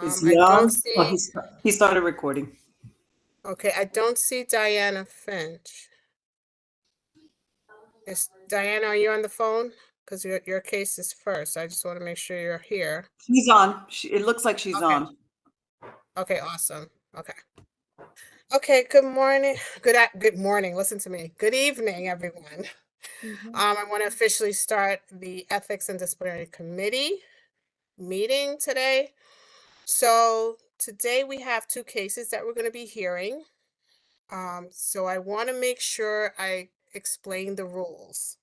Is I he don't on? Oh, see, he started recording. okay, I don't see Diana Finch. Diana, are you on the phone? Because your case is first. I just want to make sure you're here. She's on. It looks like she's Okay. on. Okay, awesome. Okay. Okay, good morning. Good morning. Listen to me. Good evening, everyone. I want to officially start the Ethics and Disciplinary Committee meeting today. So today we have two cases that we're going to be hearing. So I want to make sure I explain the rules.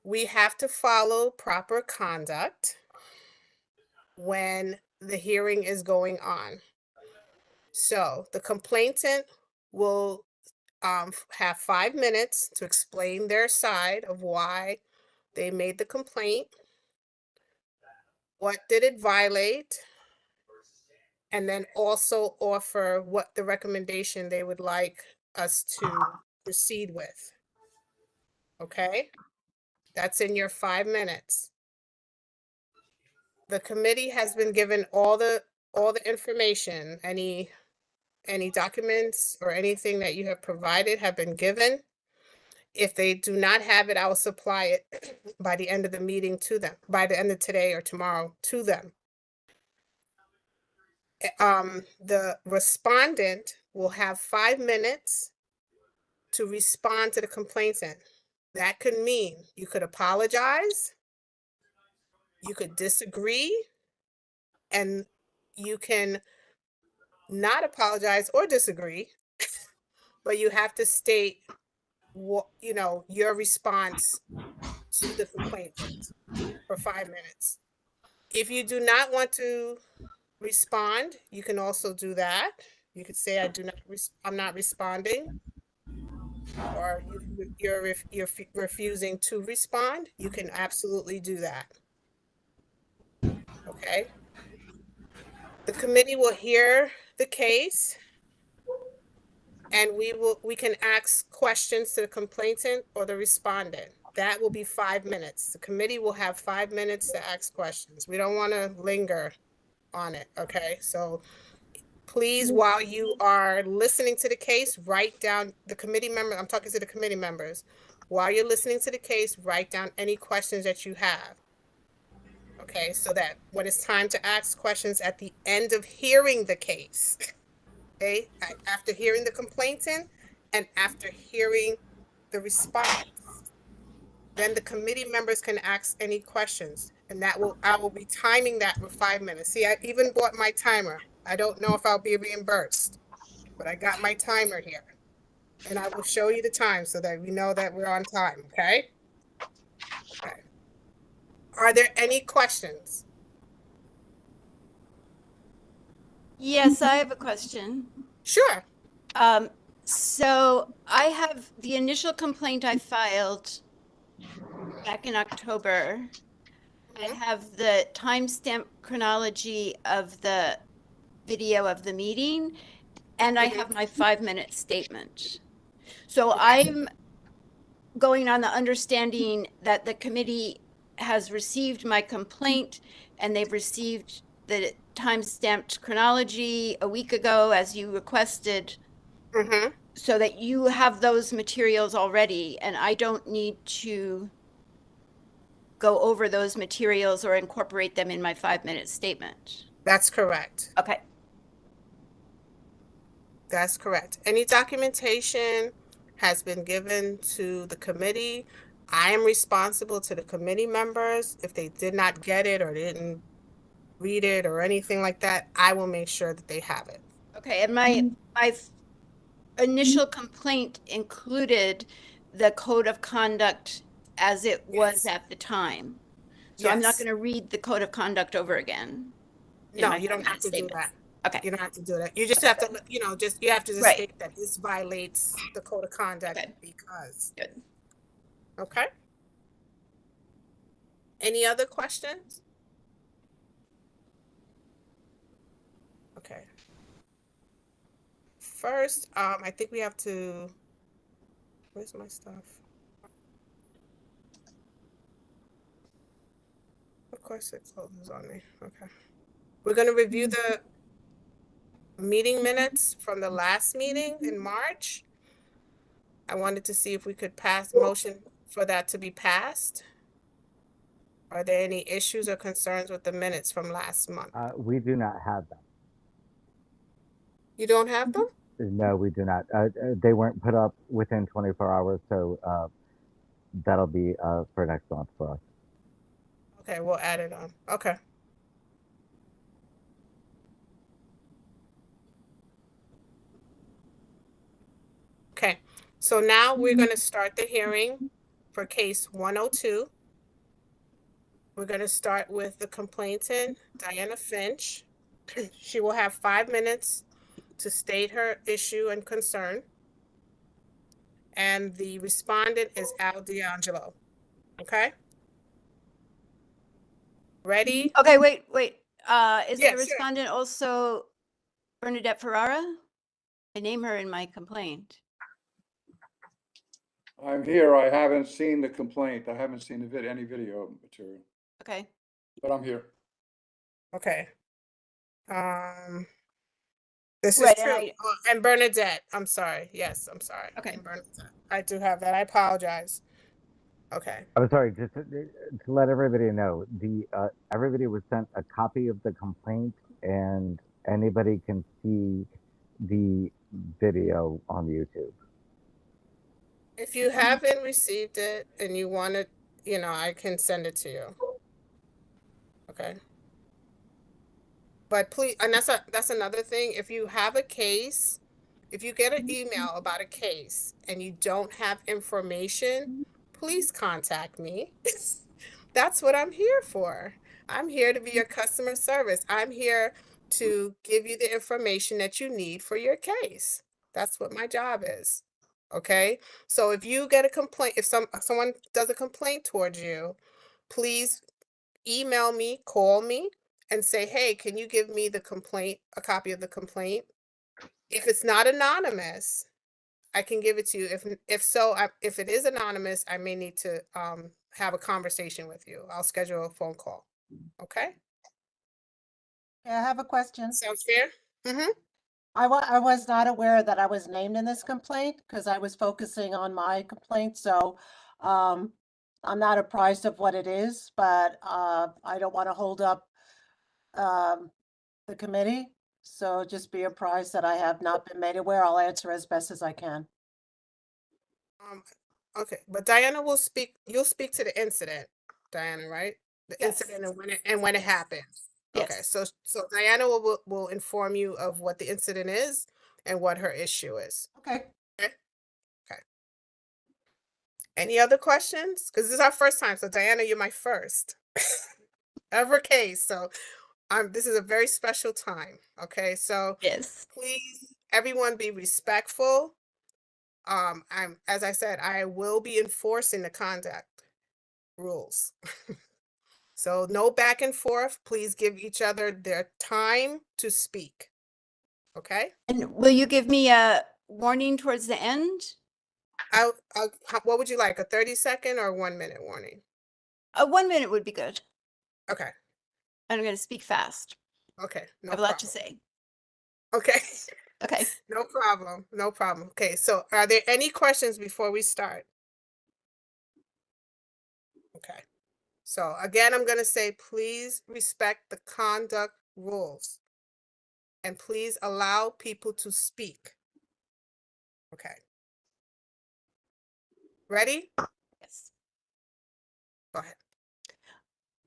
We have to follow proper conduct when the hearing is going on. So the complainant will have 5 minutes to explain their side of why they made the complaint, what did it violate, and then also offer what the recommendation they would like us to proceed with. Okay? That's in your 5 minutes. The committee has been given all the information, any documents or anything that you have provided have been given. If they do not have it, I will supply it by the end of the meeting to them, by the end of today or tomorrow to them. The respondent will have 5 minutes to respond to the complainant. That could mean you could apologize, you could disagree, and you can not apologize or disagree, but you have to state what, your response to the complainant for 5 minutes. If you do not want to respond, you can also do that. You could say, I'm not responding, or you're refusing to respond. You can absolutely do that. Okay. The committee will hear the case, and we can ask questions to the complainant or the respondent. That will be 5 minutes. The committee will have 5 minutes to ask questions. We don't want to linger on it. Okay. So please, while you are listening to the case, write down the committee member. I'm talking to the committee members. While you're listening to the case, write down any questions that you have. Okay, so that when it's time to ask questions at the end of hearing the case, okay, after hearing the complainant and after hearing the response, then the committee members can ask any questions, and I will be timing that for 5 minutes. See, I even bought my timer. I don't know if I'll be reimbursed, but I got my timer here, and I will show you the time so that we know that we're on time. Okay. Okay. Are there any questions? Yes, I have a question. Sure. So I have the initial complaint I filed back in October. I have the timestamp chronology of the video of the meeting, and I have my 5-minute statement. So I'm going on the understanding that the committee has received my complaint and they've received the time-stamped chronology a week ago as you requested, so that you have those materials already and I don't need to go over those materials or incorporate them in my 5-minute statement. That's correct. Okay. That's correct. Any documentation has been given to the committee. I am responsible to the committee members. If they did not get it or didn't read it or anything like that, I will make sure that they have it. Okay, and my initial complaint included the code of conduct as it was at the time. So I'm not going to read the code of conduct over again. No, you don't have to do that. Okay. You don't have to do that. You just have to, you have to just state that this violates the code of conduct because. Good. Okay. Any other questions? Okay. First, I think we have to, where's my stuff? Of course it closes on me. Okay. We're going to review the meeting minutes from the last meeting in March. I wanted to see if we could motion for that to be passed. Are there any issues or concerns with the minutes from last month? We do not have them. You don't have them? No, we do not. They weren't put up within 24 hours, so that'll be for next month for us. Okay, we'll add it on. Okay. Okay, so now we're going to start the hearing for case 102. We're going to start with the complainant, Diana Finch. She will have 5 minutes to state her issue and concern. And the respondent is Al D'Angelo. Okay? Ready? Okay, wait. Is Yeah, the sure. respondent also Bernadette Ferrara? I name her in my complaint. I'm here. I haven't seen the complaint. I haven't seen any video material, Okay. but I'm here. Okay. This is Right, true. and And Bernadette, I'm sorry. Yes, I'm sorry. Okay. And Bernadette. I do have that. I apologize. Okay. I'm sorry, just to let everybody know, everybody was sent a copy of the complaint, and anybody can see the video on YouTube. If you haven't received it and you want it, I can send it to you. Okay. But please, and that's another thing. If you have a case, if you get an email about a case and you don't have information, please contact me. That's what I'm here for. I'm here to be your customer service. I'm here to give you the information that you need for your case. That's what my job is. Okay? So if you get a complaint, if someone does a complaint towards you, please email me, call me, and say, hey, can you give me a copy of the complaint? If it's not anonymous, I can give it to you. If it is anonymous, I may need to have a conversation with you. I'll schedule a phone call. Okay? Yeah, I have a question. Sounds fair? Mm-hmm. I was not aware that I was named in this complaint because I was focusing on my complaint, so I'm not apprised of what it is, but I don't want to hold up the committee. So just be apprised that I have not been made aware. I'll answer as best as I can. Okay, but Diana will speak. You'll speak to the incident, Diana, right? The Yes. incident and when it happened. Okay, Yes. so Diana will inform you of what the incident is and what her issue is. Okay. Any other questions? Because this is our first time. So Diana, you're my first ever case. So this is a very special time. Okay, so Yes. please, everyone, be respectful. As I said, I will be enforcing the conduct rules. So no back and forth. Please give each other their time to speak. Okay. And will you give me a warning towards the end? What would you like? A 30-second or 1-minute warning? A 1 minute would be good. Okay. I'm going to speak fast. Okay. I have a lot to say. Okay. Okay. No problem. No problem. Okay. So are there any questions before we start? Okay. So again, I'm going to say, please respect the conduct rules and please allow people to speak. Okay. Ready? Yes. Go ahead.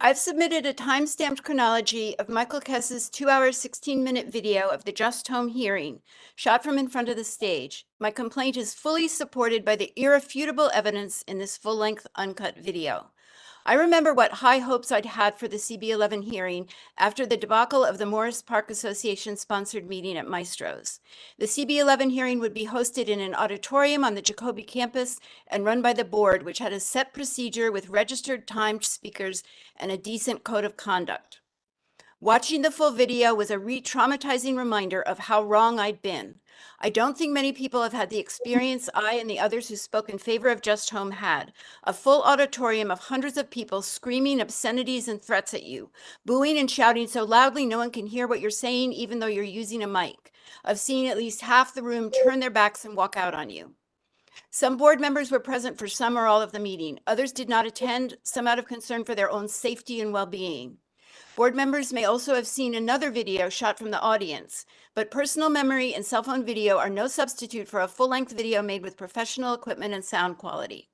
I've submitted a time-stamped chronology of Michael Kess's 2-hour, 16-minute video of the Just Home hearing, shot from in front of the stage. My complaint is fully supported by the irrefutable evidence in this full-length uncut video. I remember what high hopes I'd had for the CB11 hearing after the debacle of the Morris Park Association-sponsored meeting at Maestro's. The CB11 hearing would be hosted in an auditorium on the Jacoby campus and run by the board, which had a set procedure with registered timed speakers and a decent code of conduct. Watching the full video was a re-traumatizing reminder of how wrong I'd been. I don't think many people have had the experience I and the others who spoke in favor of Just Home had. A full auditorium of hundreds of people screaming obscenities and threats at you, booing and shouting so loudly no one can hear what you're saying even though you're using a mic. Of seeing at least half the room turn their backs and walk out on you. Some board members were present for some or all of the meeting. Others did not attend, some out of concern for their own safety and well-being. Board members may also have seen another video shot from the audience, but personal memory and cell phone video are no substitute for a full-length video made with professional equipment and sound quality.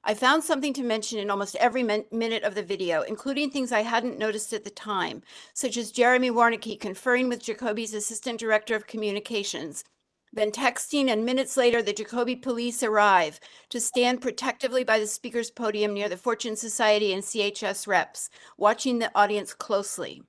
I found something to mention in almost every minute of the video, including things I hadn't noticed at the time, such as Jeremy Warnicki conferring with Jacoby's Assistant Director of Communications, then texting, and minutes later, the Jacoby police arrive to stand protectively by the speaker's podium near the Fortune Society and CHS reps, watching the audience closely.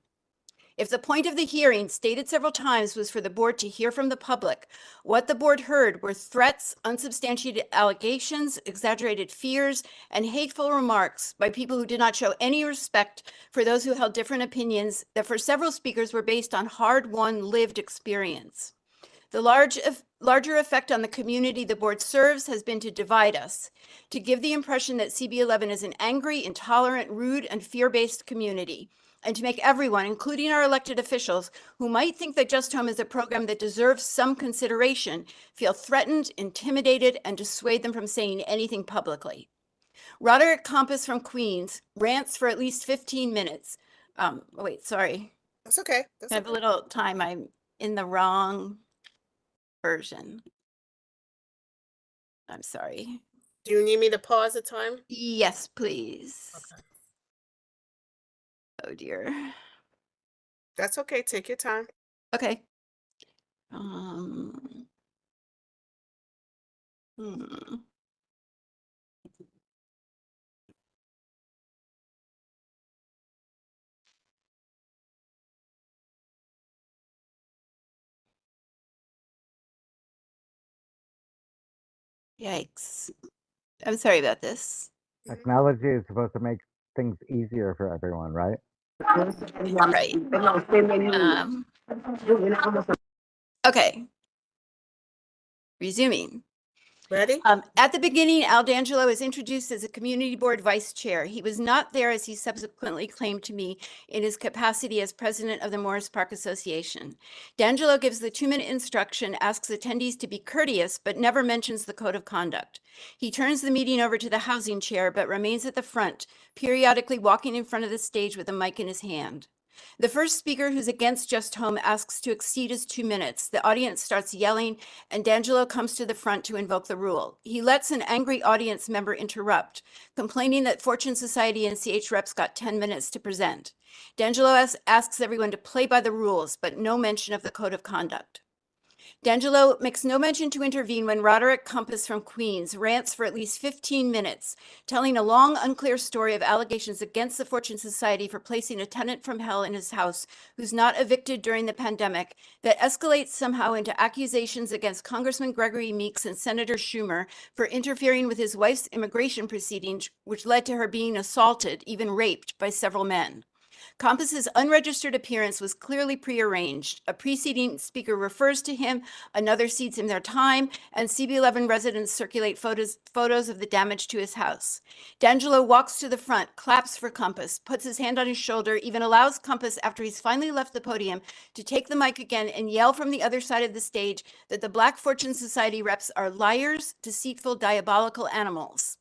If the point of the hearing, stated several times, was for the board to hear from the public, what the board heard were threats, unsubstantiated allegations, exaggerated fears, and hateful remarks by people who did not show any respect for those who held different opinions that for several speakers were based on hard-won lived experience. The larger effect on the community the board serves has been to divide us, to give the impression that CB11 is an angry, intolerant, rude, and fear-based community, and to make everyone, including our elected officials, who might think that Just Home is a program that deserves some consideration, feel threatened, intimidated, and dissuade them from saying anything publicly. Roderick Compass from Queens rants for at least 15 minutes. Wait, sorry. That's okay. I have a little time. I'm in the wrong version. I'm sorry. Do you need me to pause the time? Yes, please. Okay. Oh dear. That's okay. Take your time. Okay. Yikes. I'm sorry about this. Technology is supposed to make things easier for everyone, right? Right. Okay. Resuming. Ready? At the beginning, Al D'Angelo is introduced as a community board vice chair. He was not there, as he subsequently claimed to me, in his capacity as president of the Morris Park Association. D'Angelo gives the 2-minute instruction, asks attendees to be courteous, but never mentions the code of conduct. He turns the meeting over to the housing chair, but remains at the front, periodically walking in front of the stage with a mic in his hand. The first speaker, who's against Just Home, asks to exceed his 2 minutes. The audience starts yelling, and D'Angelo comes to the front to invoke the rule. He lets an angry audience member interrupt, complaining that Fortune Society and CH reps got 10 minutes to present. D'Angelo asks everyone to play by the rules, but no mention of the code of conduct. D'Angelo makes no mention to intervene when Roderick Compass from Queens rants for at least 15 minutes, telling a long, unclear story of allegations against the Fortune Society for placing a tenant from hell in his house who's not evicted during the pandemic, that escalates somehow into accusations against Congressman Gregory Meeks and Senator Schumer for interfering with his wife's immigration proceedings, which led to her being assaulted, even raped, by several men. Compass's unregistered appearance was clearly prearranged. A preceding speaker refers to him, another cedes him their time, and CB11 residents circulate photos of the damage to his house. D'Angelo walks to the front, claps for Compass, puts his hand on his shoulder, even allows Compass, after he's finally left the podium, to take the mic again and yell from the other side of the stage that the Black Fortune Society reps are liars, deceitful, diabolical animals.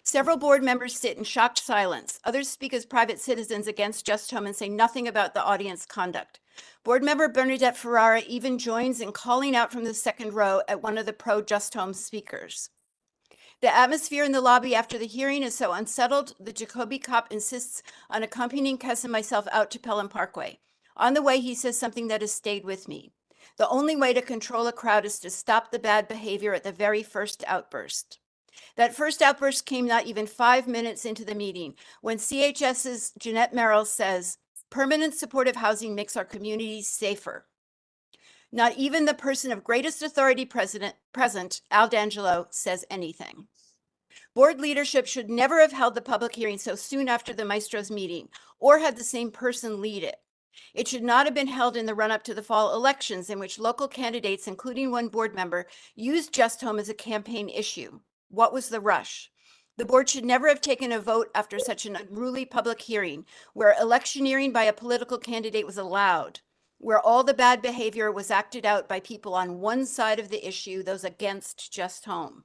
Several board members sit in shocked silence. Others speak as private citizens against Just Home and say nothing about the audience conduct. Board member Bernadette Ferrara even joins in calling out from the second row at one of the pro-Just Home speakers. The atmosphere in the lobby after the hearing is so unsettled, the Jacoby cop insists on accompanying Kes and myself out to Pelham Parkway. On the way, he says something that has stayed with me. The only way to control a crowd is to stop the bad behavior at the very first outburst. That first outburst came not even 5 minutes into the meeting, when CHS's Jeanette Merrill says, "Permanent supportive housing makes our communities safer." Not even the person of greatest authority present, Al D'Angelo, says anything. Board leadership should never have held the public hearing so soon after the Maestro's meeting, or had the same person lead it. It should not have been held in the run-up to the fall elections in which local candidates, including one board member, used Just Home as a campaign issue. What was the rush? The board should never have taken a vote after such an unruly public hearing, where electioneering by a political candidate was allowed, where all the bad behavior was acted out by people on one side of the issue, those against Just Home.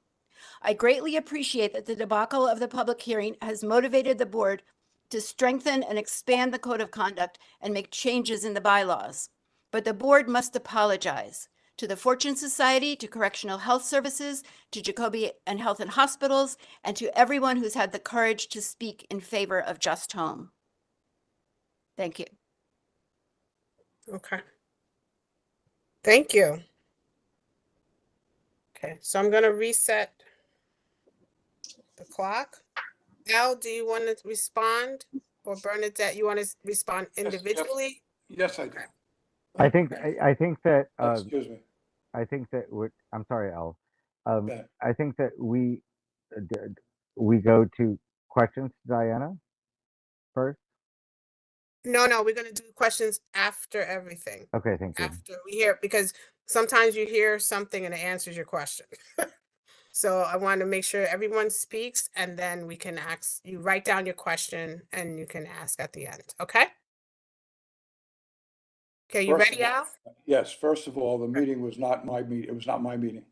I greatly appreciate that the debacle of the public hearing has motivated the board to strengthen and expand the code of conduct and make changes in the bylaws. But the board must apologize to the Fortune Society, to Correctional Health Services, to Jacobi and Health and Hospitals, and to everyone who's had the courage to speak in favor of Just Home. Thank you. Okay. Thank you. Okay, so I'm gonna reset the clock. Al, do you want to respond? Or Bernadette, you want to respond individually? Yes, I do. I think that Excuse me. I think that I'm sorry, Al. Yeah. I think that we go to questions to Diana first. No, we're gonna do questions after everything. Okay, thank you. After we hear, because sometimes you hear something and it answers your question. So I want to make sure everyone speaks and then we can ask, you write down your question and you can ask at the end, okay? Okay, you First ready, of all- Al? Yes, first of all, the meeting was not my meeting. It was not my meeting.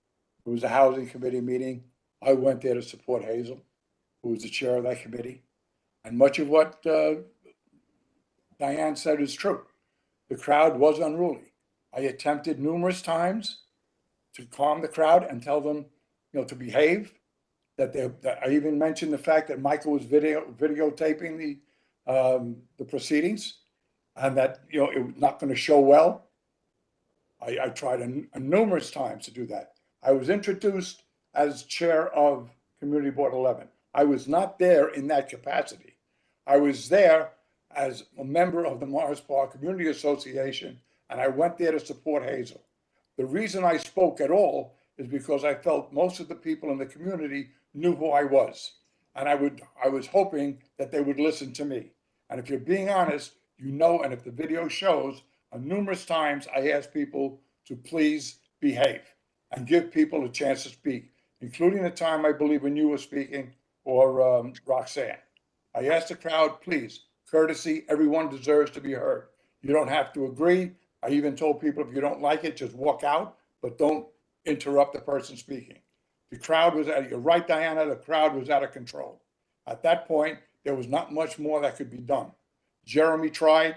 It was a housing committee meeting. I went there to support Hazel, who was the chair of that committee. And much of what Diane said is true. The crowd was unruly. I attempted numerous times to calm the crowd and tell them, to behave. That I even mentioned the fact that Michael was videotaping the proceedings, and that it was not going to show well. I tried numerous times to do that. I was introduced as chair of Community Board 11. I was not there in that capacity. I was there as a member of the Morris Park Community Association, and I went there to support Hazel. The reason I spoke at all is because I felt most of the people in the community knew who I was. And I was hoping that they would listen to me. And if you're being honest, and if the video shows, numerous times I asked people to please behave and give people a chance to speak, including the time I believe when you were speaking, or Roxanne. I asked the crowd, please, courtesy, everyone deserves to be heard. You don't have to agree. I even told people, if you don't like it, just walk out, but don't interrupt the person speaking. The crowd was you're right, Diana, the crowd was out of control. At that point, there was not much more that could be done. Jeremy tried.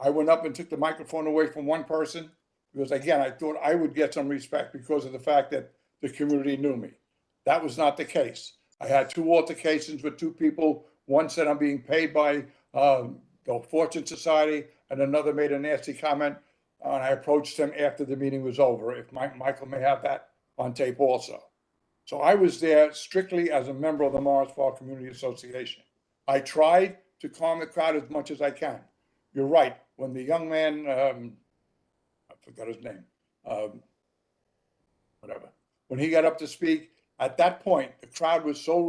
I went up and took the microphone away from one person because, again, I thought I would get some respect because of the fact that the community knew me. That was not the case. I had two altercations with two people. One said I'm being paid by the Fortune Society, and another made a nasty comment. And I approached him after the meeting was over. If Michael may have that on tape also. So I was there strictly as a member of the Morris Park Community Association. I tried to calm the crowd as much as I can. You're right. When the young man, I forgot his name, when he got up to speak, at that point, the crowd was so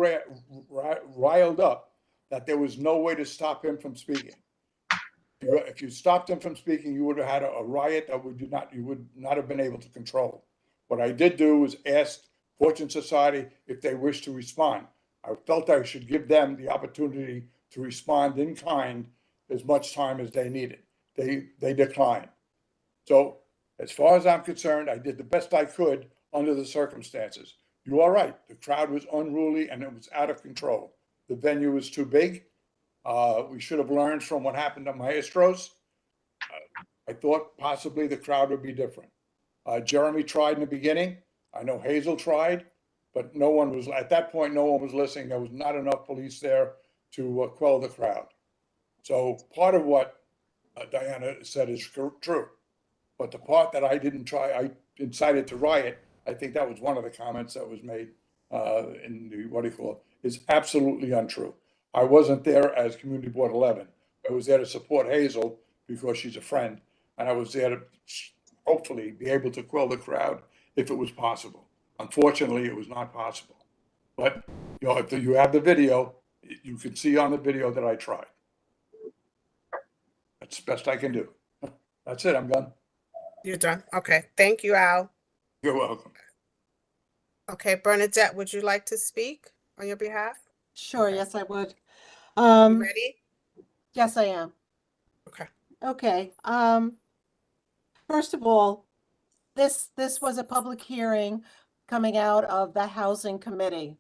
riled up that there was no way to stop him from speaking. If you stopped him from speaking, you would have had a riot that you would not have been able to control. What I did do was ask Fortune Society if they wish to respond. I felt I should give them the opportunity to respond in kind as much time as they needed. They declined. So as far as I'm concerned, I did the best I could under the circumstances. You are right. The crowd was unruly and it was out of control. The venue was too big. We should have learned from what happened at Maestro's. I thought possibly the crowd would be different. Jeremy tried in the beginning. I know Hazel tried, but at that point, no one was listening. There was not enough police there to quell the crowd. So part of what Diana said is true. But the part that I incited to riot, I think that was one of the comments that was made in the, is absolutely untrue. I wasn't there as Community Board 11. I was there to support Hazel because she's a friend, and I was there to hopefully be able to quell the crowd if it was possible. Unfortunately, it was not possible. But if you have the video, you can see on the video that I tried. That's the best I can do. That's it, I'm done. You're done. Okay, thank you, Al. You're welcome. Okay, Bernadette, would you like to speak on your behalf? Sure, Okay. yes, I would. You ready? Yes, I am. Okay. Okay, first of all, this was a public hearing coming out of the Housing Committee.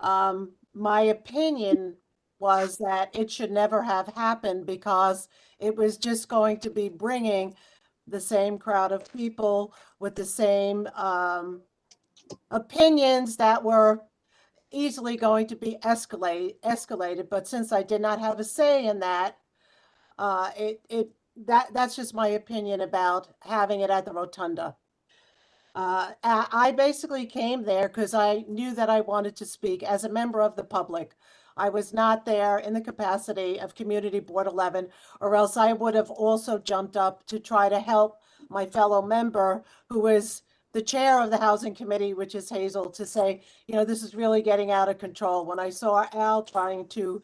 My opinion was that it should never have happened because it was just going to be bringing the same crowd of people with the same opinions that were easily going to be escalated. But since I did not have a say in that, that's just my opinion about having it at the rotunda. I basically came there because I knew that I wanted to speak as a member of the public. I was not there in the capacity of Community Board 11, or else I would have also jumped up to try to help my fellow member who is the chair of the Housing Committee, which is Hazel, to say, you know, this is really getting out of control. When I saw Al trying to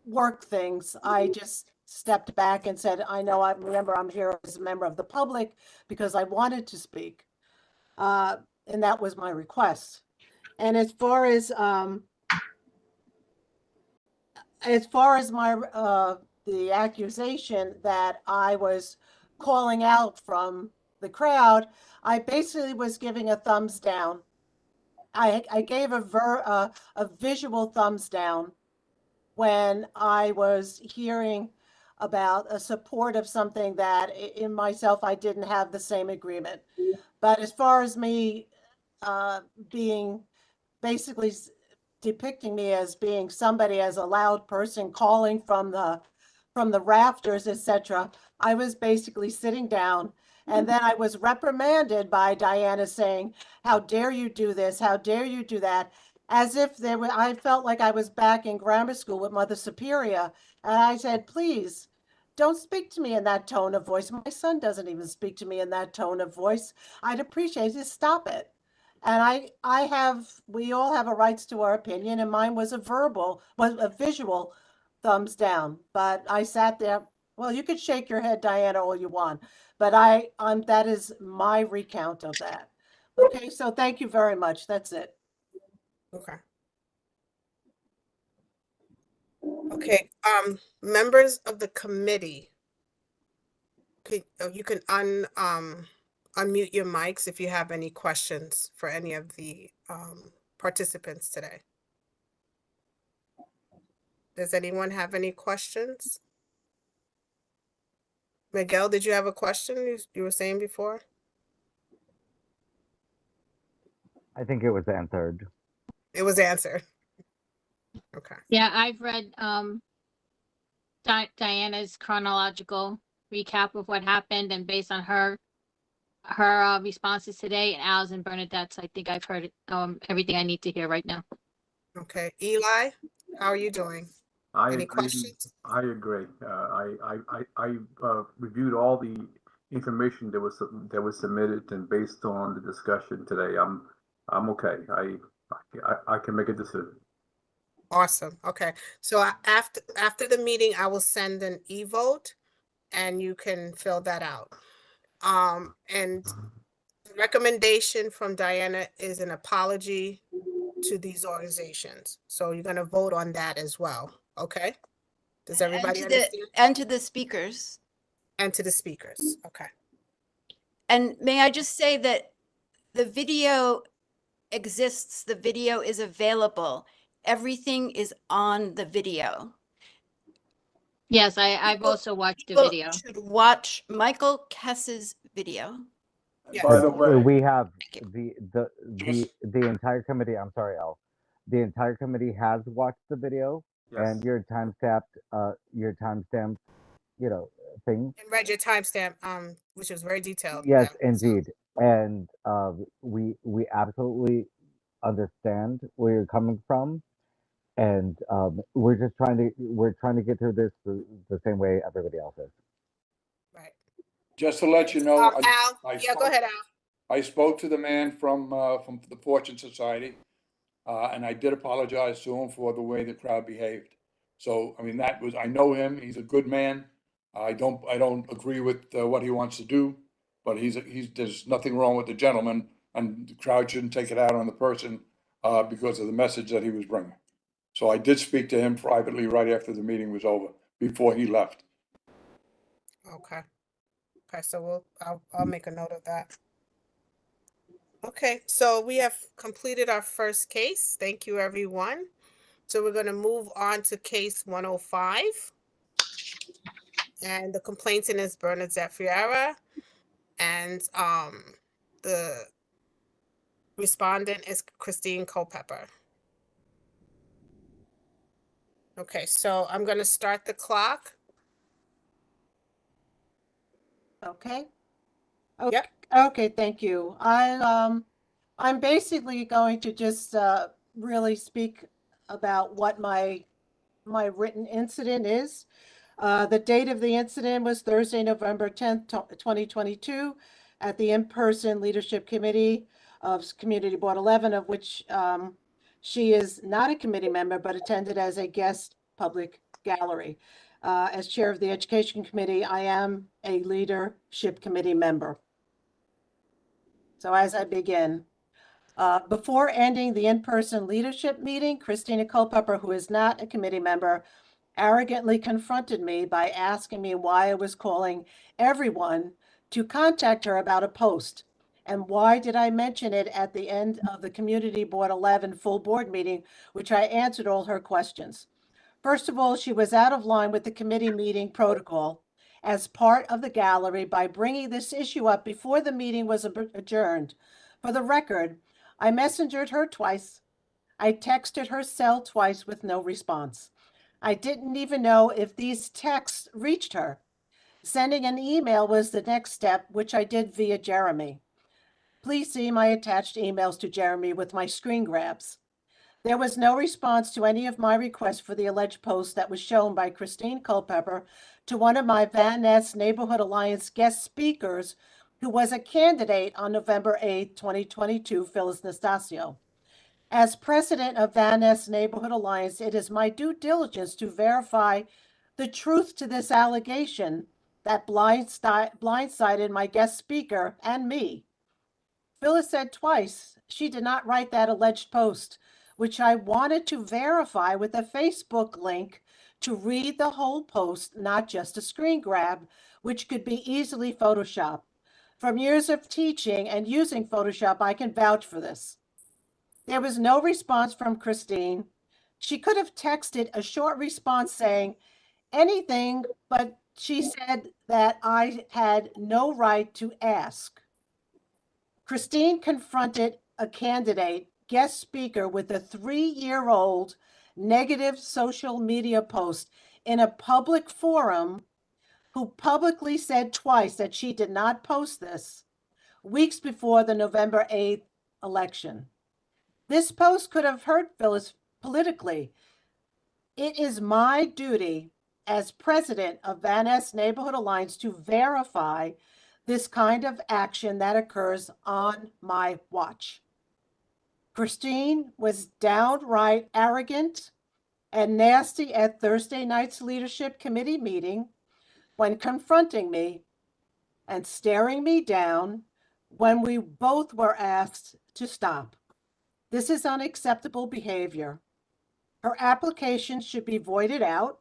work things, I just stepped back and said, I know, I remember I'm here as a member of the public because I wanted to speak. And that was my request. And as far as my the accusation that I was calling out from the crowd, I basically was giving a thumbs down. I gave a visual thumbs down when I was hearing about a support of something that in myself I didn't have the same agreement. But as far as me being basically depicting me as being somebody, as a loud person calling from the rafters, etc., I was basically sitting down. And then I was reprimanded by Diana saying, how dare you do this? How dare you do that? As if I felt like I was back in grammar school with Mother Superior. And I said, please, don't speak to me in that tone of voice. My son doesn't even speak to me in that tone of voice. I'd appreciate it. Stop it. And we all have a rights to our opinion, and mine was a visual thumbs down. But I sat there. Well, you could shake your head, Diana, all you want, but that is my recount of that. Okay, so thank you very much. That's it. Okay. Okay, members of the committee, you can unmute your mics if you have any questions for any of the participants today. Does anyone have any questions? Miguel, did you have a question you were saying before? I think it was answered. It was answered. Okay. Yeah, I've read Diana's chronological recap of what happened, and based on her responses today, and Al's and Bernadette's, I think I've heard everything I need to hear right now. Okay, Eli, how are you doing? Any questions? I agree. I reviewed all the information that was submitted, and based on the discussion today, I'm okay. I can make a decision. Awesome. Okay. So after the meeting, I will send an e-vote and you can fill that out. And the recommendation from Diana is an apology to these organizations. So you're going to vote on that as well. Okay. Does everybody understand? And to the speakers. And to the speakers. Okay. And may I just say that the video exists, the video is available. Everything is on the video. Yes, I've also watched the People video. should watch Michael Kess's video. Yes. By the way, We have Thank the entire committee. I'm sorry, Al. The entire committee has watched the video, and your timestamped, thing. And read your timestamp, which was very detailed. Yes, Yeah. indeed. And we absolutely understand where you're coming from, and we're trying to get through this the same way everybody else is. Right. just to let you know, Al, yeah, go ahead, Al. I spoke to the man from the Fortune Society, and I did apologize to him for the way the crowd behaved. So, I mean, I know him, he's a good man. I don't agree with what he wants to do, but there's nothing wrong with the gentleman, and the crowd shouldn't take it out on the person because of the message that he was bringing. So I did speak to him privately right after the meeting was over, before he left. Okay. Okay, so I'll make a note of that. Okay, so we have completed our first case. Thank you, everyone. So we're gonna move on to case 105. And the complainant is Bernadette Fiera. And the respondent is Christine Culpepper. Okay, so I'm gonna start the clock. Okay. Yep. Okay, thank you. I'm basically going to just really speak about what my written incident is. The date of the incident was Thursday, November 10th, 2022, at the in-person leadership committee of Community Board 11, of which she is not a committee member, but attended as a guest public gallery. As chair of the education committee, I am a leadership committee member. So as I begin, before ending the in-person leadership meeting, Christina Culpepper, who is not a committee member, arrogantly confronted me by asking me why I was calling everyone to contact her about a post, and why did I mention it at the end of the Community Board 11 full board meeting, which I answered all her questions. First of all, she was out of line with the committee meeting protocol as part of the gallery by bringing this issue up before the meeting was adjourned. For the record, I messengered her twice. I texted her cell twice with no response. I didn't even know if these texts reached her. Sending an email was the next step, which I did via Jeremy. Please see my attached emails to Jeremy with my screen grabs. There was no response to any of my requests for the alleged post that was shown by Christine Culpepper to one of my Van Ness Neighborhood Alliance guest speakers, who was a candidate on November 8, 2022, Phyllis Nastasio. As president of Van Ness Neighborhood Alliance, it is my due diligence to verify the truth to this allegation that blindsided my guest speaker and me. Phyllis said twice she did not write that alleged post, which I wanted to verify with a Facebook link to read the whole post, not just a screen grab, which could be easily photoshopped. From years of teaching and using Photoshop, I can vouch for this. There was no response from Christine. She could have texted a short response saying anything, but she said that I had no right to ask. Christine confronted a candidate guest speaker with a 3-year-old negative social media post in a public forum, who publicly said twice that she did not post this weeks before the November 8th election. This post could have hurt Phyllis politically. It is my duty as president of Van Ness Neighborhood Alliance to verify this kind of action that occurs on my watch. Christine was downright arrogant and nasty at Thursday night's leadership committee meeting when confronting me and staring me down when we both were asked to stop. This is unacceptable behavior. Her application should be voided out.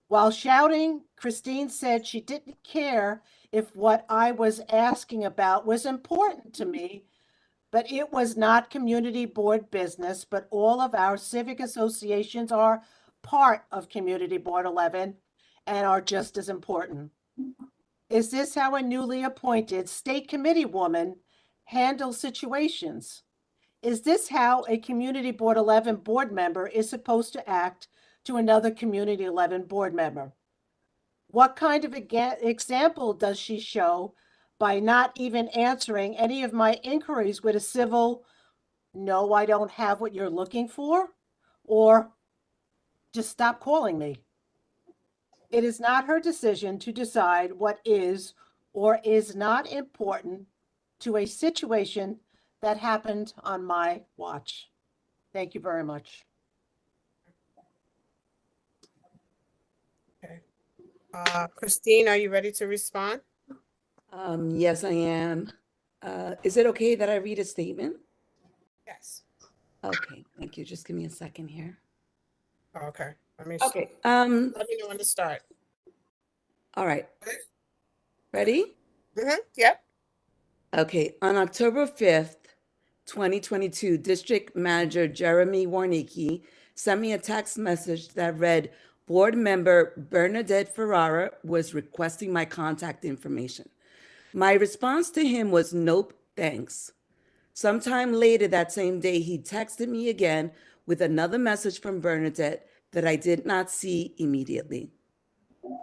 While shouting, Christine said she didn't care if what I was asking about was important to me, but it was not community board business, but all of our civic associations are part of Community Board 11 and are just as important. Is this how a newly appointed state committee woman handles situations? Is this how a Community Board 11 board member is supposed to act to another Community 11 board member? What kind of example does she show by not even answering any of my inquiries with a civil, no, I don't have what you're looking for, or just stop calling me? It is not her decision to decide what is or is not important to a situation that happened on my watch. Thank you very much. Okay. Christine, are you ready to respond? Yes, I am. Is it okay that I read a statement? Yes. Okay, thank you. Just give me a second here. Okay. Let me Okay, let me know when to start. all right. Ready? Yep. Okay, on October 5th, 2022, District Manager Jeremy Warnicki sent me a text message that read, Board Member Bernadette Ferrara was requesting my contact information. My response to him was, nope, thanks. Sometime later that same day, he texted me again with another message from Bernadette that I did not see immediately.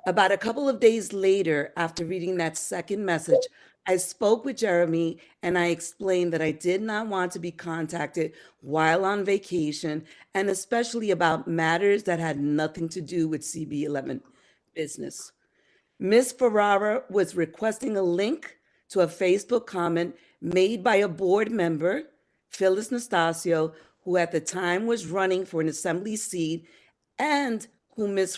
About a couple of days later, after reading that second message, I spoke with Jeremy and I explained that I did not want to be contacted while on vacation, and especially about matters that had nothing to do with CB11 business. Ms. Ferrara was requesting a link to a Facebook comment made by a board member, Phyllis Nastasio, who at the time was running for an assembly seat and who Ms.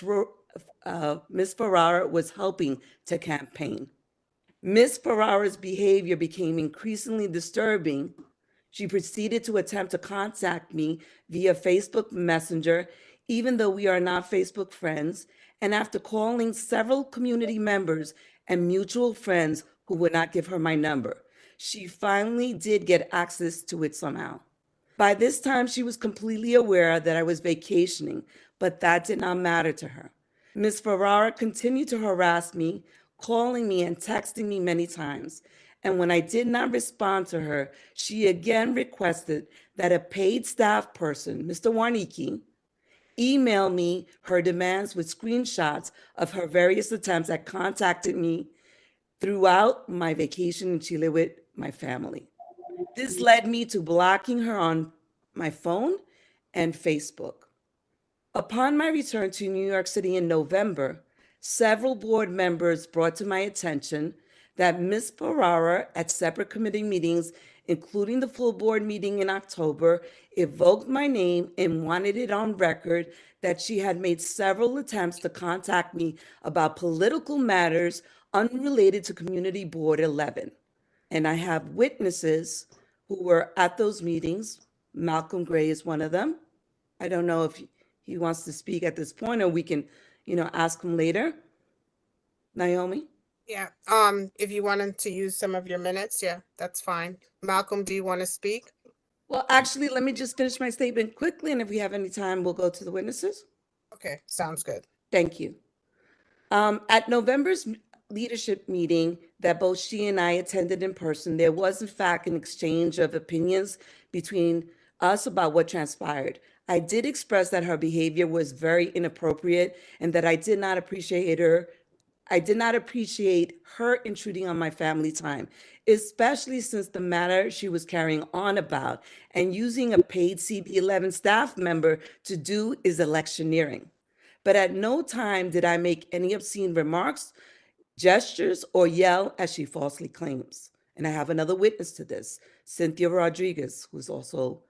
Ferrara was helping to campaign. Ms. Ferrara's behavior became increasingly disturbing. She proceeded to attempt to contact me via Facebook Messenger, even though we are not Facebook friends, and after calling several community members and mutual friends who would not give her my number, she finally did get access to it somehow. By this time, she was completely aware that I was vacationing, but that did not matter to her. Ms. Ferrara continued to harass me, calling me and texting me many times. And when I did not respond to her, she again requested that a paid staff person, Mr. Warnicki, email me her demands with screenshots of her various attempts at contacting me throughout my vacation in Chile with my family. This led me to blocking her on my phone and Facebook. Upon my return to New York City in November, several board members brought to my attention that Ms. Ferrara, at separate committee meetings, including the full board meeting in October, evoked my name and wanted it on record that she had made several attempts to contact me about political matters unrelated to Community Board 11. And I have witnesses who were at those meetings. Malcolm Gray is one of them. I don't know if he wants to speak at this point, or we can, ask him later. Naomi? Yeah. If you wanted to use some of your minutes, yeah, that's fine. Malcolm, do you want to speak? Well, actually, let me just finish my statement quickly, and if we have any time, we'll go to the witnesses. Okay, sounds good. Thank you. At November's leadership meeting that both she and I attended in person, there was in fact an exchange of opinions between us about what transpired. I did express that her behavior was very inappropriate and that I did not appreciate her intruding on my family time, especially since the matter she was carrying on about and using a paid CB11 staff member to do is electioneering. But at no time did I make any obscene remarks, gestures, or yell as she falsely claims. And I have another witness to this, Cynthia Rodriguez, who's also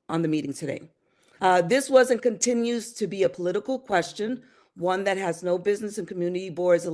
on the meeting today. This was and continues to be a political question, one that has no business in community boards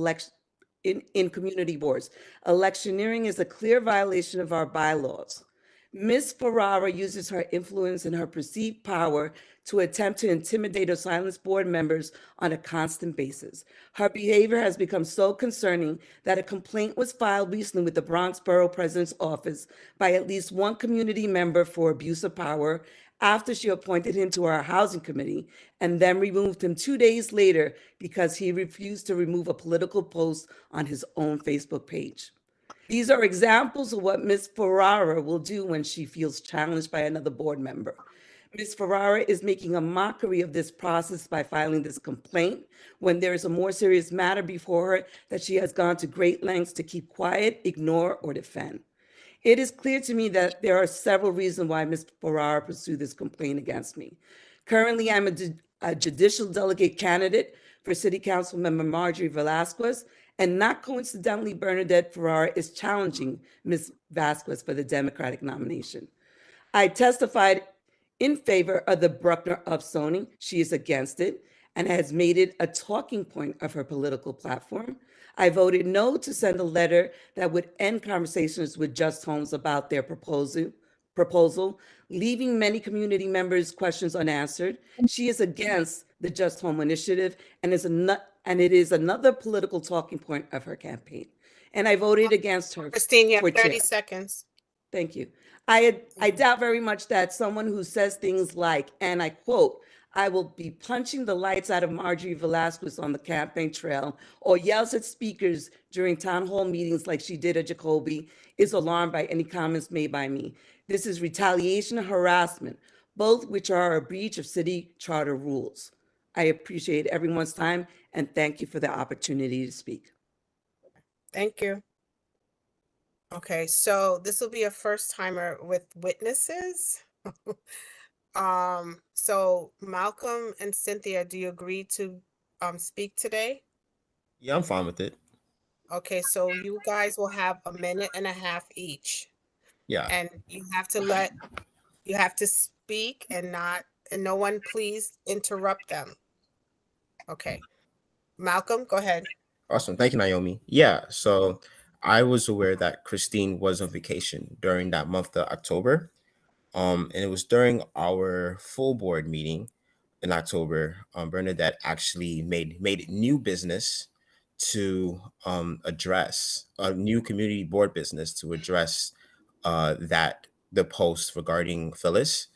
in community boards. Electioneering is a clear violation of our bylaws. Ms. Ferrara uses her influence and her perceived power to attempt to intimidate or silence board members on a constant basis. Her behavior has become so concerning that a complaint was filed recently with the Bronx Borough President's Office by at least one community member for abuse of power after she appointed him to our housing committee and then removed him 2 days later because he refused to remove a political post on his own Facebook page. These are examples of what Ms. Ferrara will do when she feels challenged by another board member. Ms. Ferrara is making a mockery of this process by filing this complaint when there is a more serious matter before her that she has gone to great lengths to keep quiet, ignore, or defend. It is clear to me that there are several reasons why Ms. Ferrara pursued this complaint against me. Currently, I'm a judicial delegate candidate for City Council Member Marjorie Velasquez, and not coincidentally, Bernadette Ferrara is challenging Ms. Vasquez for the Democratic nomination. I testified in favor of the Bruckner upzoning. She is against it. and has made it a talking point of her political platform. I voted no to send a letter that would end conversations with Just Homes about their proposal, leaving many community members' questions unanswered. She is against the Just Home initiative and it is another political talking point of her campaign. And I voted against her Christine, you for have 30 chair. seconds. Thank you. I doubt very much that someone who says things like, and I quote, "I will be punching the lights out of Marjorie Velasquez on the campaign trail," or yells at speakers during town hall meetings like she did at Jacoby, is alarmed by any comments made by me. This is retaliation and harassment, both which are a breach of city charter rules. I appreciate everyone's time and thank you for the opportunity to speak. Thank you. Okay, so this will be a first timer with witnesses. So Malcolm and Cynthia, do you agree to speak today? Yeah, I'm fine with it. Okay, so you guys will have a minute and a half each. Yeah. And you have to speak and no one please interrupt them. Okay. Malcolm, go ahead. Awesome. Thank you, Naomi. Yeah. So I was aware that Christine was on vacation during that month of October. And it was during our full board meeting in October. Bernadette actually made it new business to address a new community board business to address that the post regarding Phyllis.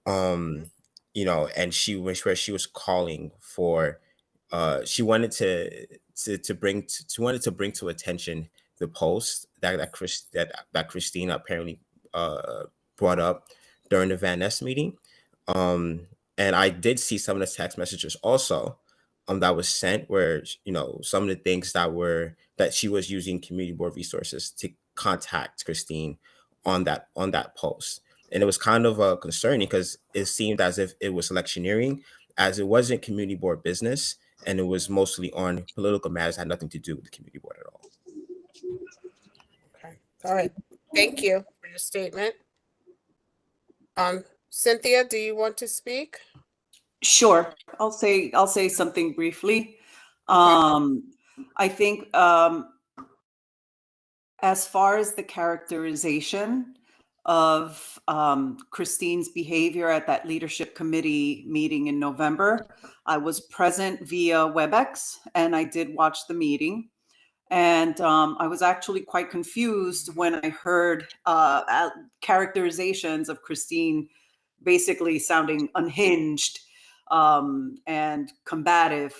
And she was where she was calling for she wanted to bring to attention the post that Christina apparently brought up during the Van Ness meeting. And I did see some of the text messages also that was sent where some of the things that she was using community board resources to contact Christine on that post. And it was kind of concerning because it seemed as if it was electioneering, as it wasn't community board business, and it was mostly on political matters, had nothing to do with the community board at all. Okay. All right. Thank you for your statement. Cynthia, do you want to speak? Sure. I'll say something briefly. I think as far as the characterization of Christine's behavior at that leadership committee meeting in November, I was present via WebEx and I did watch the meeting. And I was actually quite confused when I heard characterizations of Christine basically sounding unhinged and combative,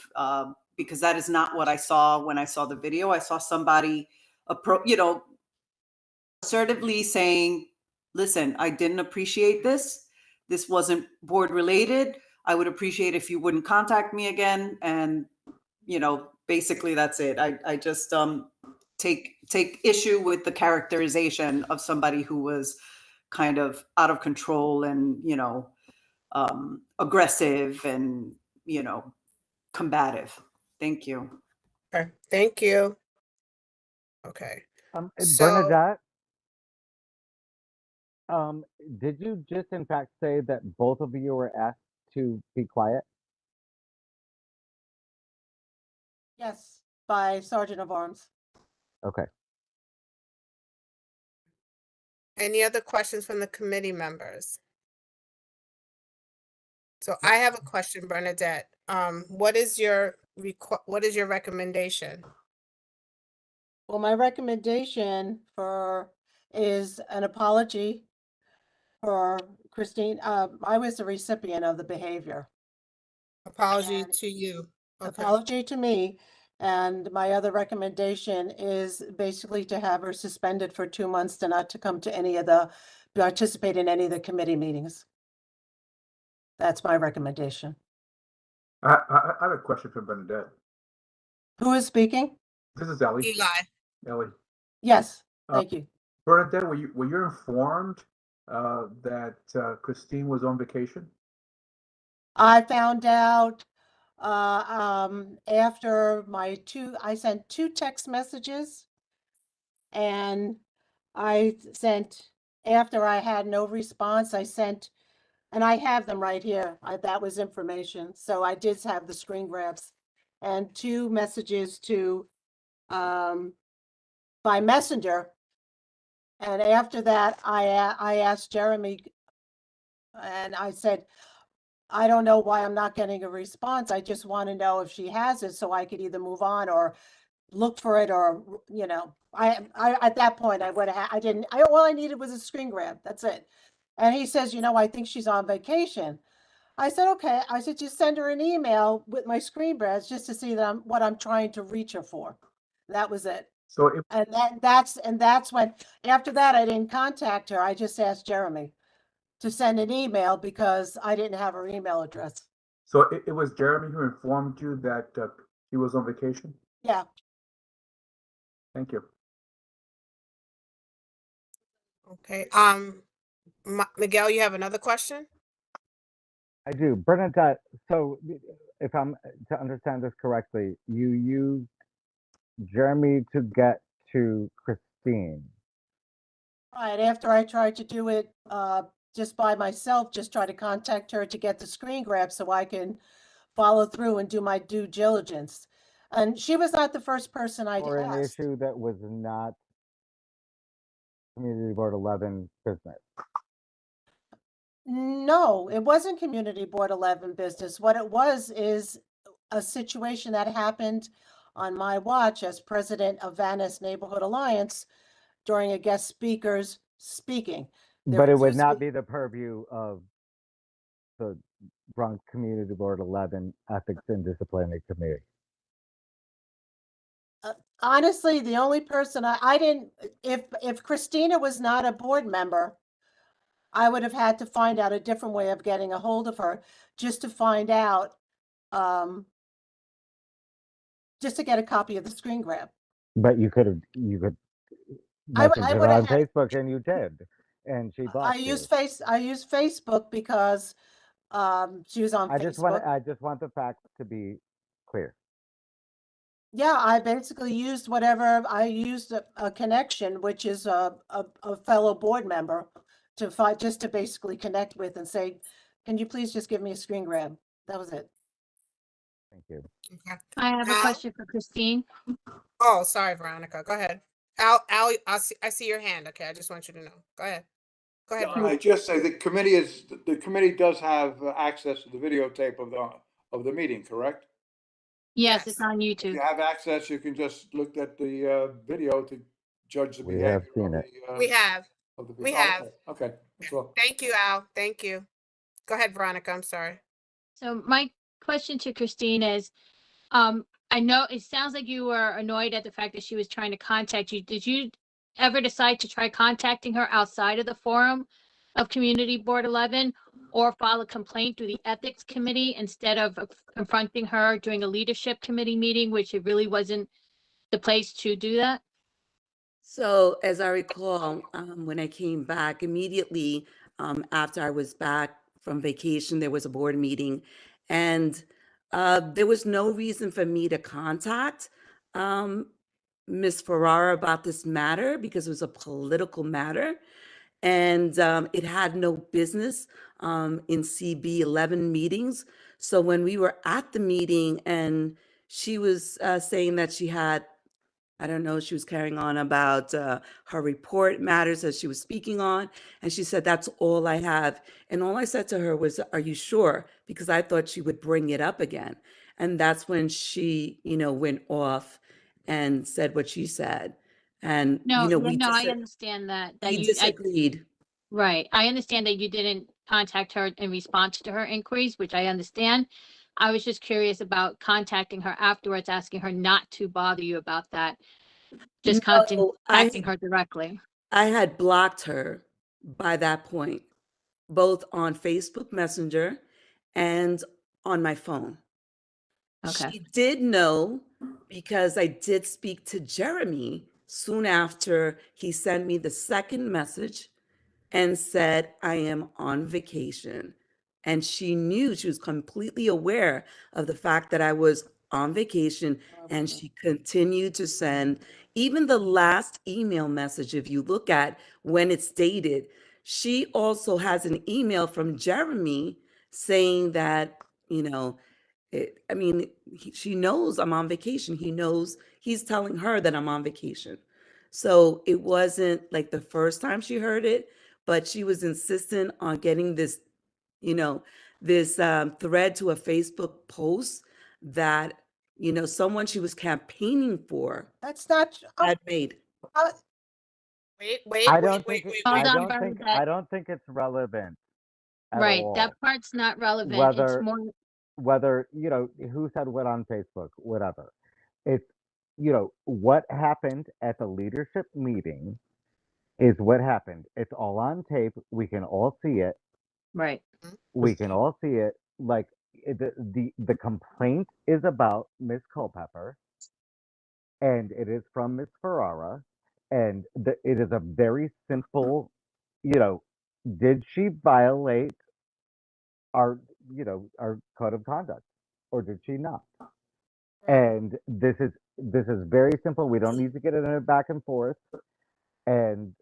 because that is not what I saw when I saw the video. I saw somebody, assertively saying, listen, I didn't appreciate this. This wasn't board related. I would appreciate if you wouldn't contact me again. And, basically that's it. I just take issue with the characterization of somebody who was kind of out of control and, aggressive and, combative. Thank you. Okay. Thank you. Okay. So, Bernadette, did you just in fact say that both of you were asked to be quiet? Yes, by Sergeant of Arms. Okay. any other questions from the committee members? So I have a question, Bernadette. What is your recommendation? Well, my recommendation is an apology for Christine. I was the recipient of the behavior. Apology to you. Okay. Apology to me. And my other recommendation is basically to have her suspended for 2 months to not to come to participate in any of the committee meetings. That's my recommendation. I have a question for Bernadette. Who is speaking? This is Ellie. Eli. Ellie. Yes, thank you. Bernadette, were you informed that Christine was on vacation? I found out after I sent 2 text messages, and after I had no response, I sent And I have them right here. That was information. So I did have the screen grabs and 2 messages to, by messenger. And after that, I asked Jeremy and I said, I don't know why I'm not getting a response. I just want to know if she has it so I could either move on or look for it or, you know, I at that point I would have, all I needed was a screen grab. That's it. And he says, you know, I think she's on vacation. I said, okay. I said, just send her an email with my screen grabs just to see that what I'm trying to reach her for. That was it. So if, And that's when, after that, I didn't contact her. I just asked Jeremy to send an email because I didn't have her email address. so it was Jeremy who informed you that he was on vacation? Yeah. Thank you. Okay, Miguel, you have another question? I do. Bernadette, so if I'm to understand this correctly, you used Jeremy to get to Christine. Right. After I tried to do it just by myself, just try to contact her to get the screen grab so I can follow through and do my due diligence. And she was not the first person I'd Or an asked. issue that was not Community Board 11 business. No, it wasn't Community Board 11 business. What it was is a situation that happened on my watch as president of Van Ness Neighborhood Alliance during a guest speaker's speaking. There But were it would 2 not be the purview of the Bronx Community Board 11 Ethics and Disciplinary Committee. honestly, the only person I didn't, if Christina was not a board member, I would have had to find out a different way of getting a hold of her just to find out, just to get a copy of the screen grab. But you could message I her would on have had, Facebook, and you did, and she blocked you. I use Facebook because she was on I just want Facebook. the facts to be clear. Yeah, I basically used whatever, I used a connection, which is a fellow board member to find, just to basically connect with and say, can you please just give me a screen grab? That was it. Thank you. Okay. I have a Al? question for Christine. Oh, sorry, Veronica. Go ahead. Al, I see your hand. Okay, I just want you to know. Go ahead. Go ahead, I Veronica. just say the committee does have access to the videotape of the meeting, correct? Yes, Yes. it's on If YouTube. you have access, you can just look at the video to judge the We behavior have seen of it. We have. of the We people. have. Okay, that's all. Thank you, Al. Thank you. Go ahead, Veronica. I'm sorry. So my question to Christine is, I know it sounds like you were annoyed at the fact that she was trying to contact you. Did you ever decide to try contacting her outside of the forum of Community Board 11 or file a complaint through the Ethics Committee instead of confronting her during a leadership committee meeting, which it really wasn't the place to do that? So as I recall, when I came back immediately after I was back from vacation, there was a board meeting, and there was no reason for me to contact Ms. Ferrara about this matter because it was a political matter, and it had no business in CB 11 meetings. So when we were at the meeting and she was saying that she had, I don't know, she was carrying on about her report matters that she was speaking on. And she said, that's all I have. And all I said to her was, are you sure? Because I thought she would bring it up again. And that's when she, went off and said what she said. And, No, we I understand that we you, disagreed. right. I understand that you didn't contact her in response to her inquiries, which I understand. I was just curious about contacting her afterwards, asking her not to bother you about that. Just No, contacting her directly. I had blocked her by that point, both on Facebook Messenger and on my phone. Okay. She did know because I did speak to Jeremy soon after he sent me the second message and said, I am on vacation. And she knew, she was completely aware of the fact that I was on vacation, and she continued to send even the last email message. If you look at when it's dated, she also has an email from Jeremy saying that, I mean, she knows I'm on vacation. He knows he's telling her that I'm on vacation. So it wasn't like the first time she heard it, but she was insistent on getting this, this thread to a Facebook post that, someone she was campaigning for That's not, had made. Wait, I wait, wait, don't wait, think wait, Hold wait. on, Bernadette. I don't think it's relevant at Right, that all. part's not relevant. It's Whether more, whether who said what on Facebook, whatever. It's what happened at the leadership meeting is what happened. It's all on tape. We can all see it. right. We can all see it. Like the complaint is about Miss Culpepper, and it is from Miss Ferrara, and it is a very simple, did she violate our our code of conduct, or did she not? And this is very simple. We don't need to get in a back and forth. And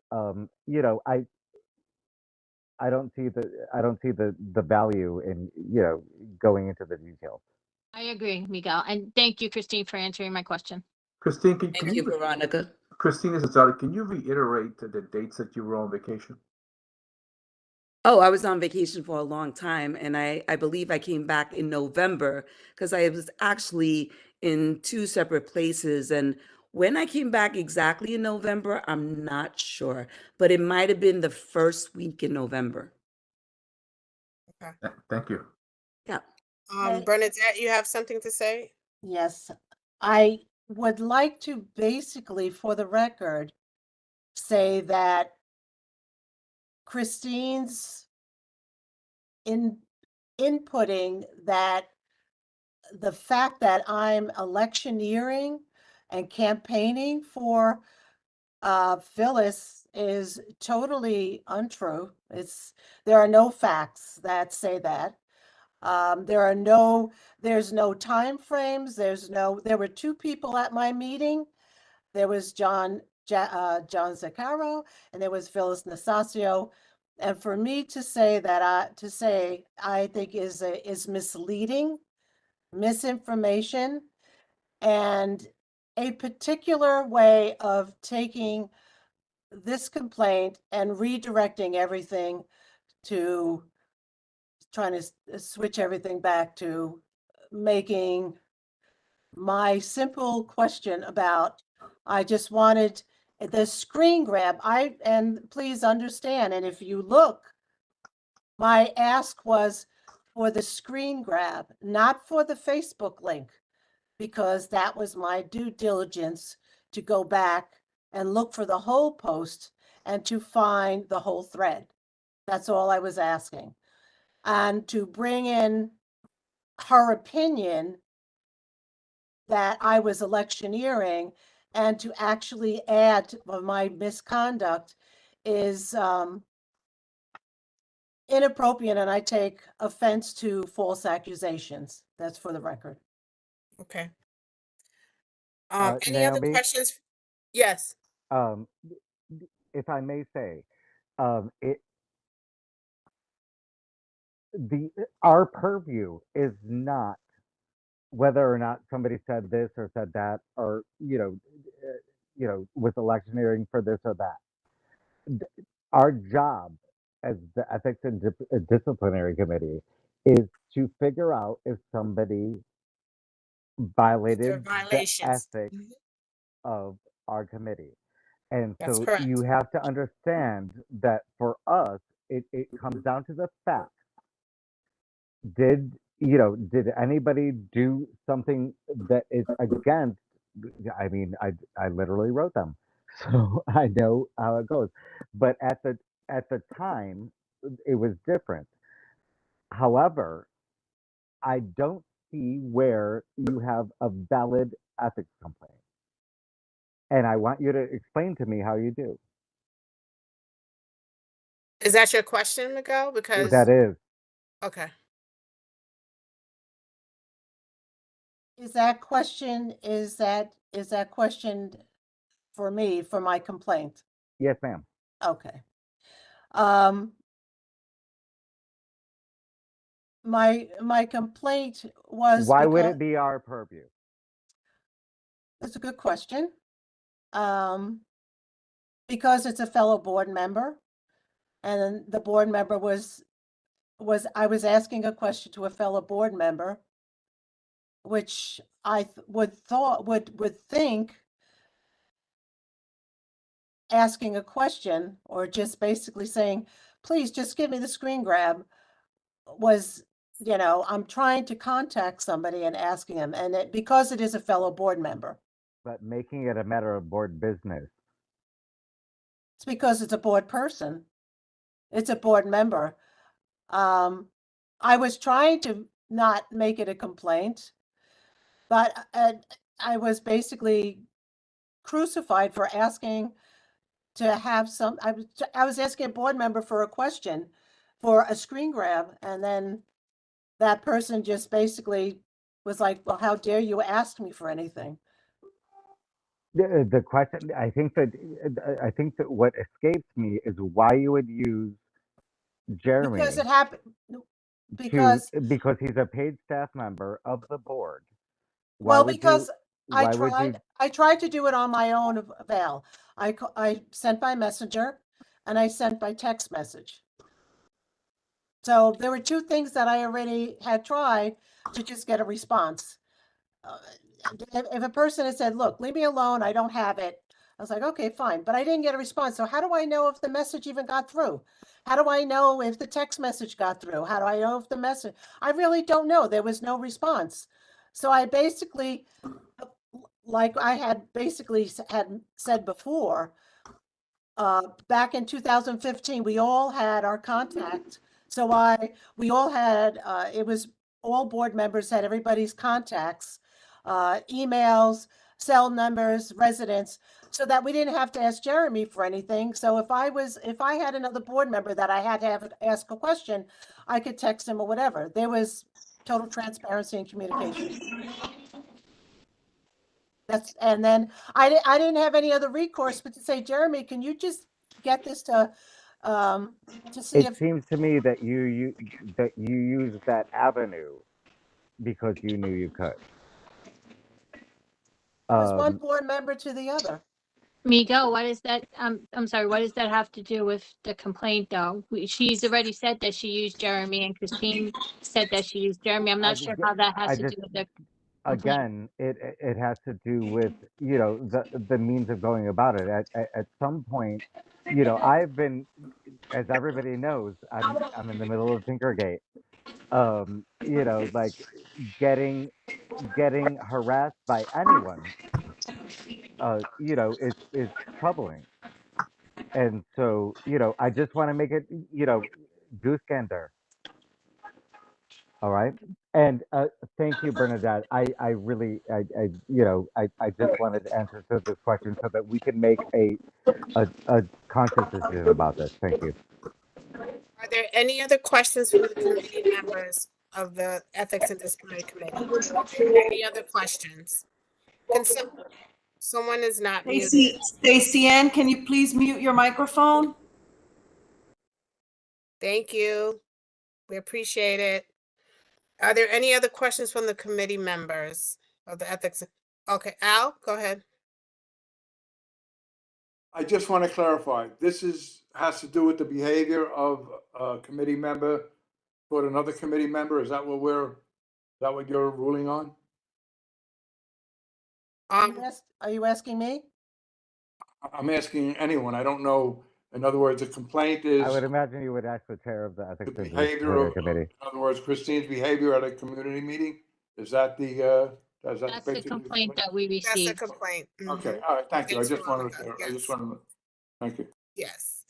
I don't see the value in going into the details. I agree, Miguel. And thank you, Christine, for answering my question. Christine, Thank you, Veronica. Christine, this is Charlie. Can you reiterate the dates that you were on vacation? Oh, I was on vacation for a long time, and I believe I came back in November because I was actually in two separate places. And when I came back exactly in November, I'm not sure, but it might have been the first week in November. Thank you. Yeah. Bernadette, you have something to say? yes, I would like to basically, for the record, say that Christine's inputting that the fact that I'm electioneering and campaigning for Phyllis is totally untrue. There are no facts that say that. There's no time frames. There were two people at my meeting. There was John Zaccaro, and there was Phyllis Nasasio. And for me to say that, I think is misleading, misinformation, and a particular way of taking this complaint and redirecting everything to trying to switch everything back to making my simple question about, I just wanted the screen grab. And please understand, and if you look, my ask was for the screen grab, not for the Facebook link, because that was my due diligence to go back and look for the whole post and to find the whole thread. That's all I was asking. And to bring in her opinion that I was electioneering and to actually add to my misconduct is inappropriate, and I take offense to false accusations. That's for the record. Okay. Any other Naomi, questions? Yes. um, if I may say, our purview is not whether or not somebody said this or said that, or with electioneering for this or that. Our job as the ethics and disciplinary committee is to figure out if somebody There are violated the violations. ethics of our committee. And That's so correct. you have to understand that for us, it comes down to the facts. Did anybody do something that is against? I mean, I literally wrote them, so I know how it goes. But at the time, it was different. However, I don't see where you have a valid ethics complaint, and I want you to explain to me how you do. Is that your question, Miguel? Because, That is. okay. Is that question for me, for my complaint? Yes, ma'am. Okay. My complaint was Why would because it be our purview? that's a good question. Because it's a fellow board member, and the board member was I was asking a question to a fellow board member, which I would think asking a question or just basically saying, please just give me the screen grab was, you know, I'm trying to contact somebody and asking them, and because it is a fellow board member. But making it a matter of board business. It's because it's a board person. It's a board member. I was trying to not make it a complaint, but I was basically crucified for asking to have some, I was asking a board member for a question for a screen grab, and then that person just basically was like, well, how dare you ask me for anything? The question, I think that what escapes me is why you would use Jeremy Because it happened, because, because he's a paid staff member of the board. well, because why would you I tried to do it on my own, Val. I sent by messenger and I sent by text message. So there were two things that I already had tried to just get a response. If a person had said, look, leave me alone, I don't have it, I was like, okay, fine, but I didn't get a response. So how do I know if the message even got through? How do I know if the text message got through? How do I know if the message, I really don't know. There was no response. So I basically, like I had basically had said before, back in 2015, we all had our contact. So we all had, it was all board members had everybody's contacts, emails, cell numbers, residents, so that we didn't have to ask Jeremy for anything. So if I had another board member that I had to ask a question, I could text him or whatever. There was total transparency and communication. And then I didn't have any other recourse but to say, Jeremy, can you just get this to see it if seems to me that you use that avenue because you knew you could. it was one board member to the other. Miguel, what is that? I'm sorry, what does that have to do with the complaint though? She's already said that she used Jeremy, and Christine said that she used Jeremy. I'm not sure how that has to do with the complaint. Again, it has to do with, you know, the means of going about it. At some point, you know, I've been, as everybody knows, I'm in the middle of Tinkergate. You know, like getting harassed by anyone, you know, is troubling. And so, you know, I just want to make it, you know, goose gander. All right. And thank you, Bernadette. I really, you know, I just wanted answers to this question so that we can make a conscious decision about this. Thank you. Are there any other questions from the committee members of the Ethics and Disciplinary Committee? Any other questions? Someone is not muted. Stacy Ann, can you please mute your microphone? Thank you. We appreciate it. Are there any other questions from the committee members of the Ethics? Okay, Al, go ahead. I just want to clarify, this has to do with the behavior of a committee member toward another committee member. Is that what you're ruling on? Are you asking me? I'm asking anyone. I don't know. In other words, a complaint is I would imagine you would ask the chair of the Ethics the and behavior of, Committee. in other words, Christine's behavior at a community meeting. Is that the, That's the complaint that we That's a received. complaint. Okay, all right, thank you. I Thanks, just wanted Veronica. to, I just wanted to, thank you. Yes,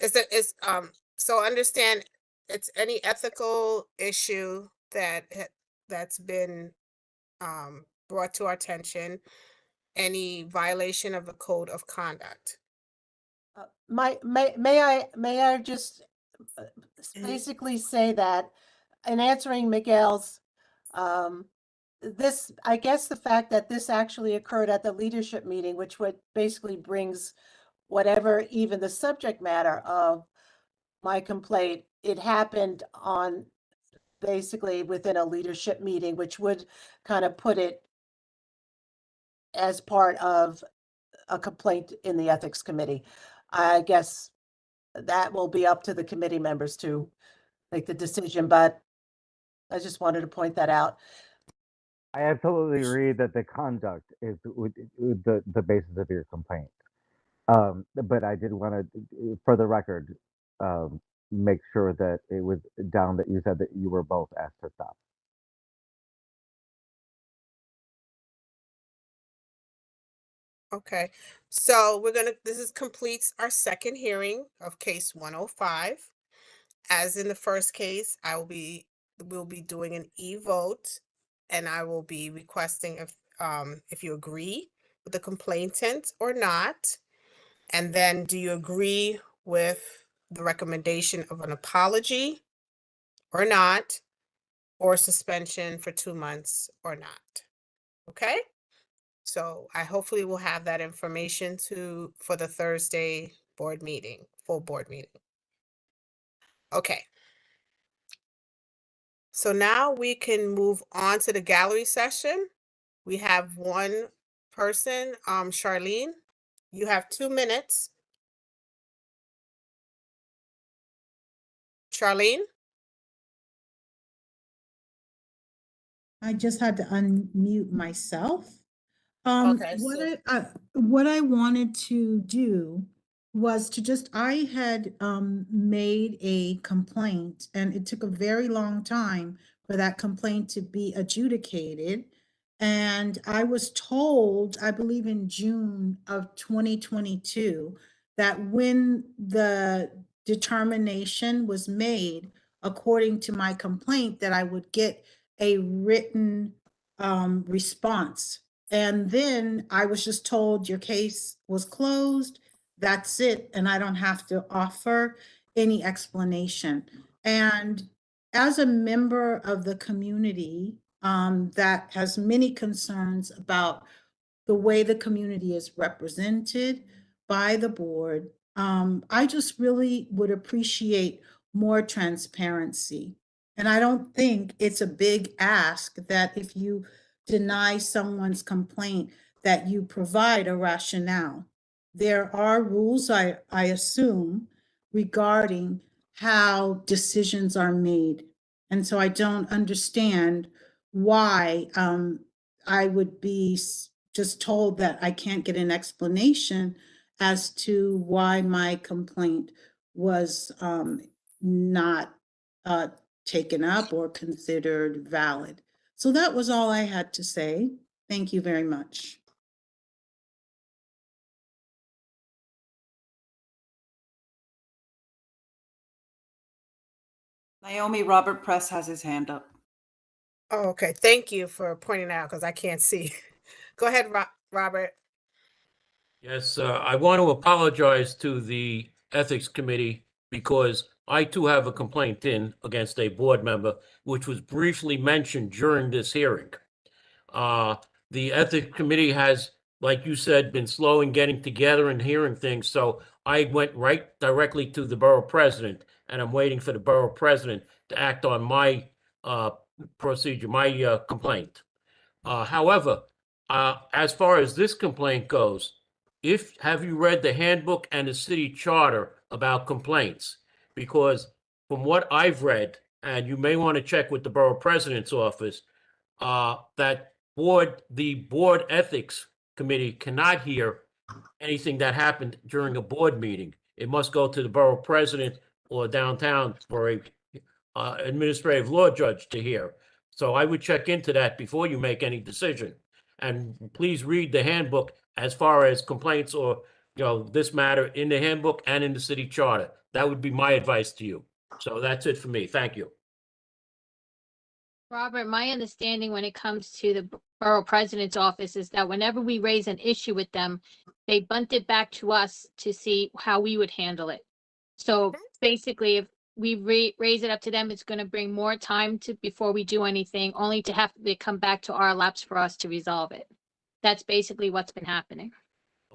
so understand, it's any ethical issue that's been brought to our attention, any violation of the code of conduct. May I just basically say that in answering Miguel's, this, I guess the fact that this actually occurred at the leadership meeting, which would basically brings whatever, even the subject matter of my complaint, it happened on basically within a leadership meeting, which would kind of put it as part of a complaint in the ethics committee. I guess that will be up to the committee members to make the decision, but I just wanted to point that out. I absolutely agree that the conduct is the basis of your complaint. But I did want to, for the record, make sure that it was down that you said that you were both asked to stop. Okay, so this completes our second hearing of case 105. As in the first case, we'll be doing an e-vote, and I will be requesting if you agree with the complainant or not. And then do you agree with the recommendation of an apology or not, or suspension for 2 months or not? Okay? So I hopefully will have that information for the Thursday board meeting, full board meeting. Okay. So now we can move on to the gallery session. We have one person, Charlene. You have 2 minutes. Charlene? I just had to unmute myself. Okay, What I wanted to do was to I had made a complaint, and it took a very long time for that complaint to be adjudicated. And I was told, I believe in June of 2022, that when the determination was made, according to my complaint, that I would get a written response. And then I was just told your case was closed. That's it. And I don't have to offer any explanation. And as a member of the community that has many concerns about the way the community is represented by the board, I just really would appreciate more transparency. And I don't think it's a big ask that if you deny someone's complaint, that you provide a rationale. There are rules, I assume, regarding how decisions are made. And so I don't understand why I would be just told that I can't get an explanation as to why my complaint was not taken up or considered valid. So that was all I had to say. Thank you very much. Naomi, Robert Press has his hand up. Oh, okay. Thank you for pointing out because I can't see. Go ahead, Robert. Yes, I want to apologize to the Ethics Committee because I too have a complaint in against a board member, which was briefly mentioned during this hearing. The Ethics Committee has, like you said, been slow in getting together and hearing things, so I went right directly to the borough president, and I'm waiting for the borough president to act on my procedure, my complaint. However, as far as this complaint goes, have you read the handbook and the city charter about complaints? Because from what I've read, and you may want to check with the borough president's office, that the board ethics committee cannot hear anything that happened during a board meeting. It must go to the borough president or downtown for a administrative law judge to hear. So I would check into that before you make any decision. And please read the handbook as far as complaints or, this matter in the handbook and in the city charter. That would be my advice to you. So that's it for me. Thank you. Robert, my understanding when it comes to the borough president's office is that whenever we raise an issue with them, they bunt it back to us to see how we would handle it. So basically, if we raise it up to them, it's going to bring more time before we do anything, only to have to come back to our laps for us to resolve it. That's basically what's been happening.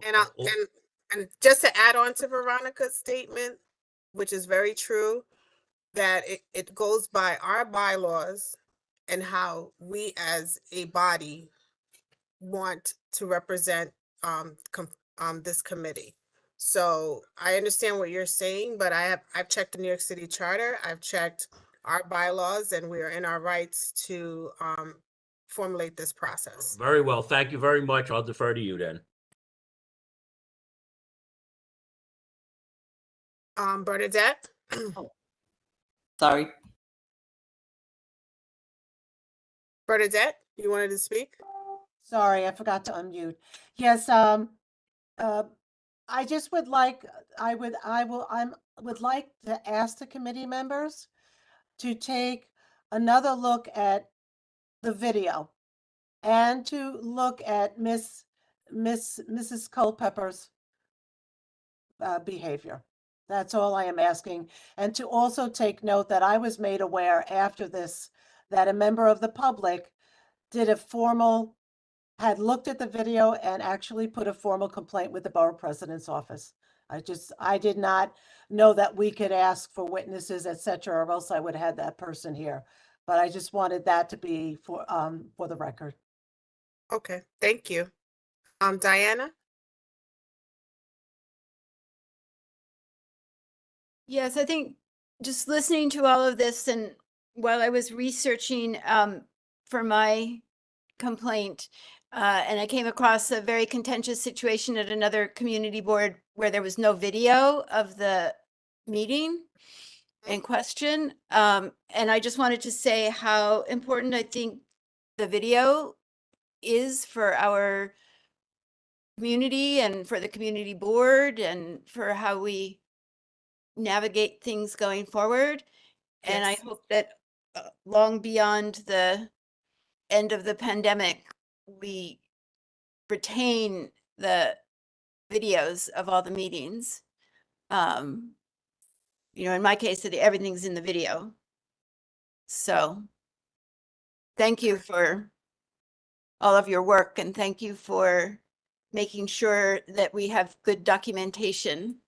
And just to add on to Veronica's statement, which is very true, that it goes by our bylaws and how we as a body want to represent this committee. So I understand what you're saying, but I've checked the New York City Charter, I've checked our bylaws, and we are in our rights to formulate this process. Very well. Thank you very much. I'll defer to you then. Bernadette? Sorry. Bernadette, you wanted to speak? Sorry, I forgot to unmute. Yes, I just would like, I would like to ask the committee members to take another look at the video and to look at Mrs. Culpepper's behavior. That's all I am asking. And to also take note that I was made aware after this that a member of the public had looked at the video and actually put a formal complaint with the borough president's office. I did not know that we could ask for witnesses, et cetera, or else I would have had that person here. But I just wanted that to be for the record. Okay, thank you. Diana? Yes, I think just listening to all of this and while I was researching for my complaint, and I came across a very contentious situation at another community board where there was no video of the meeting in question. And I just wanted to say how important I think the video is for our community and for the community board and for how we navigate things going forward. And I Yes. hope that long beyond the end of the pandemic, we retain the videos of all the meetings. You know, in my case, everything's in the video. So thank you for all of your work and thank you for making sure that we have good documentation.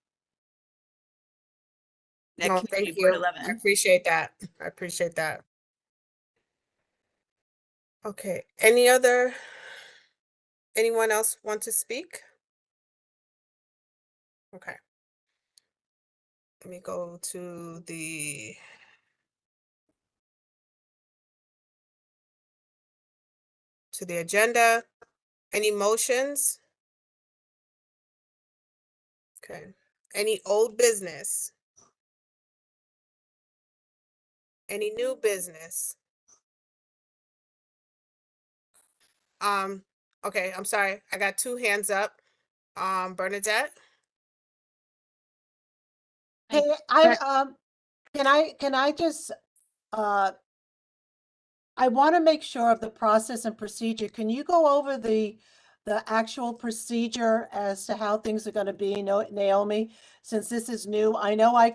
at No, Community thank Board you. 11. I appreciate that. I appreciate that. Okay, anyone else want to speak? Okay. Let me go to the agenda. Any motions? Okay. Any old business? Any new business? Okay, I'm sorry. I got two hands up. Bernadette? Hey, can I just, I want to make sure of the process and procedure. Can you go over the actual procedure as to how things are going to be, Naomi, since this is new? I know I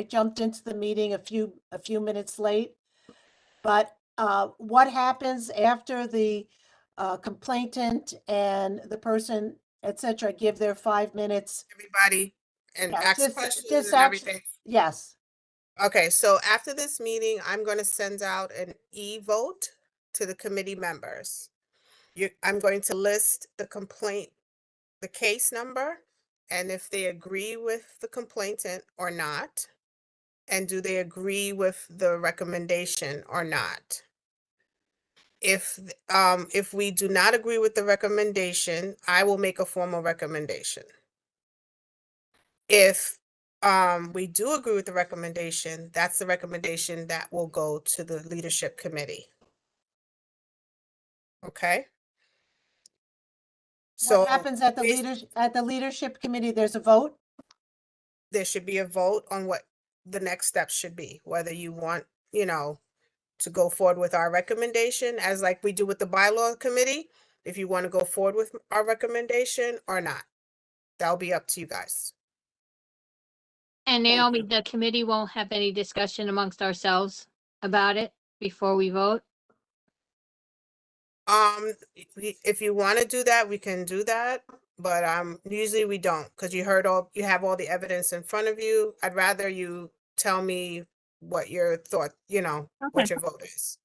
jumped into the meeting a few minutes late, but what happens after the complainant and the person, et cetera, give their 5 minutes? Everybody, and Yeah, ask questions and everything. Yes. Okay, so after this meeting, I'm going to send out an e-vote to the committee members. I'm going to list the complaint, the case number, and if they agree with the complainant or not, and do they agree with the recommendation or not. If we do not agree with the recommendation, I will make a formal recommendation. If we do agree with the recommendation, that's the recommendation that will go to the leadership committee. Okay? So What happens at the leadership committee? There's a vote? there should be a vote on what the next steps should be, whether you want, to go forward with our recommendation as like we do with the bylaw committee, if you want to go forward with our recommendation or not. That'll be up to you guys. And Naomi, the committee won't have any discussion amongst ourselves about it before we vote? If you want to do that, we can do that. but usually we don't, because you have all the evidence in front of you. I'd rather you tell me what your thought, what Okay. your vote is.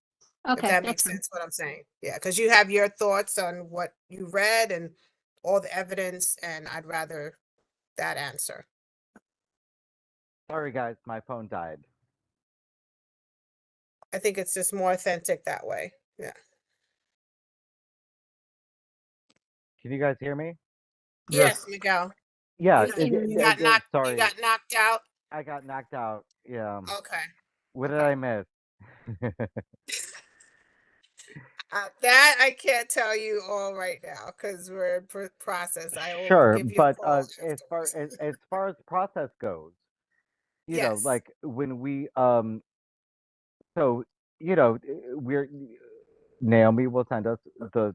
If Okay, that that's makes fine. sense what I'm saying. Yeah, because you have your thoughts on what you read and all the evidence, and I'd rather that answer. Sorry, guys, my phone died. I think it's just more authentic that way. Yeah. Can you guys hear me? Yes, Miguel. Yeah, You got knocked. sorry, You got knocked out. I got knocked out. Yeah. Okay. What did I miss? That I can't tell you all right now because we're in process. I will Sure, give you a but call as far afterwards. as far as process goes, Yes. like when we so we're Naomi will send us the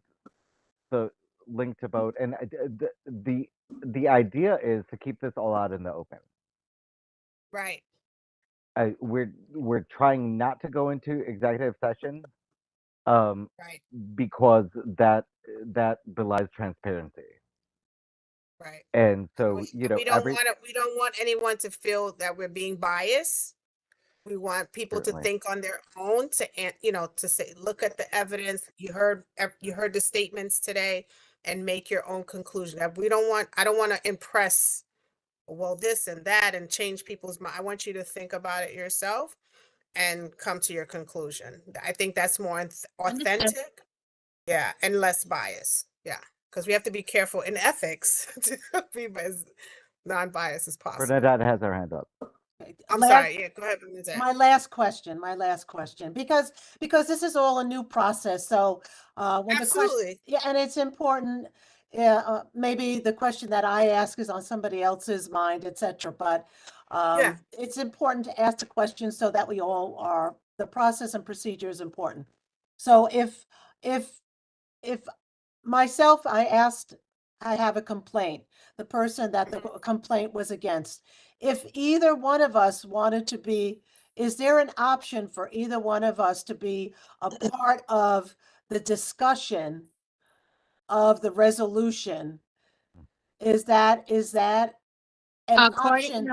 link to vote, and the idea is to keep this all out in the open. Right. We're trying not to go into executive session, um, Right. because that belies transparency. Right. And so We don't want anyone to feel that we're being biased. We want people to Certainly. think on their own, to say, look at the evidence. You heard the statements today and make your own conclusion. I don't want to impress, well, this and that and change people's mind. I want you to think about it yourself and come to your conclusion. I think that's more authentic. Yeah, and less bias. Yeah, because we have to be careful in ethics to be as non-biased as possible. Bernadette has her hand up. I'm sorry. Yeah, go ahead, Bernadette. My last question, because this is all a new process. So when the question, Absolutely. yeah, and it's important. Maybe the question that I ask is on somebody else's mind, etc. But Yeah. it's important to ask the question so that we all are. The process and procedure is important. So if myself, I have a complaint, the person that the complaint was against. If either one of us wanted to be, is there an option for either one of us to be a part of the discussion of the resolution? Is that an option?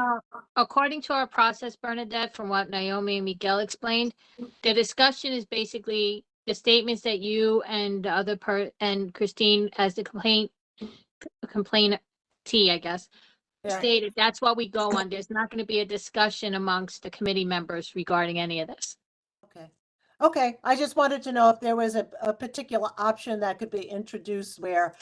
According to our process, Bernadette, from what Naomi and Miguel explained, the discussion is basically the statements that you and the other and Christine as the complainantee, I guess, Yeah. stated. That's what we go on. There's not going to be a discussion amongst the committee members regarding any of this. Okay, I just wanted to know if there was a particular option that could be introduced where,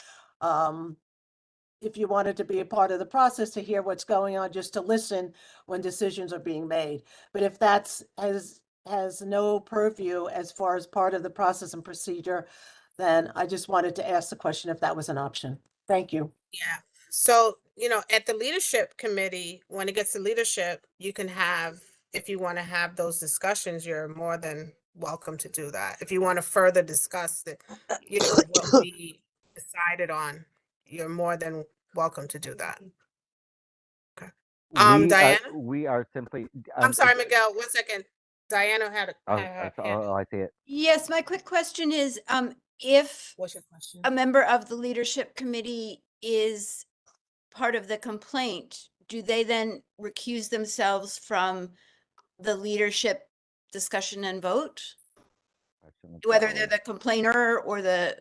if you wanted to be a part of the process to hear what's going on, just to listen when decisions are being made. But if that's has no purview as far as part of the process and procedure, then I just wanted to ask the question if that was an option. Thank you. Yeah. So, at the leadership committee, when it gets to leadership, you can have, if you want to have those discussions, you're more than welcome to do that. If you want to further discuss what we decided on, you're more than welcome to do that. Okay. Diana? We are simply. I'm sorry, Miguel, 1 second. Diana had Oh, her oh, hand. I see it. Yes, my quick question is, if What's your question? a member of the leadership committee is part of the complaint, do they then recuse themselves from the leadership discussion and vote? Whether they're the complainer or the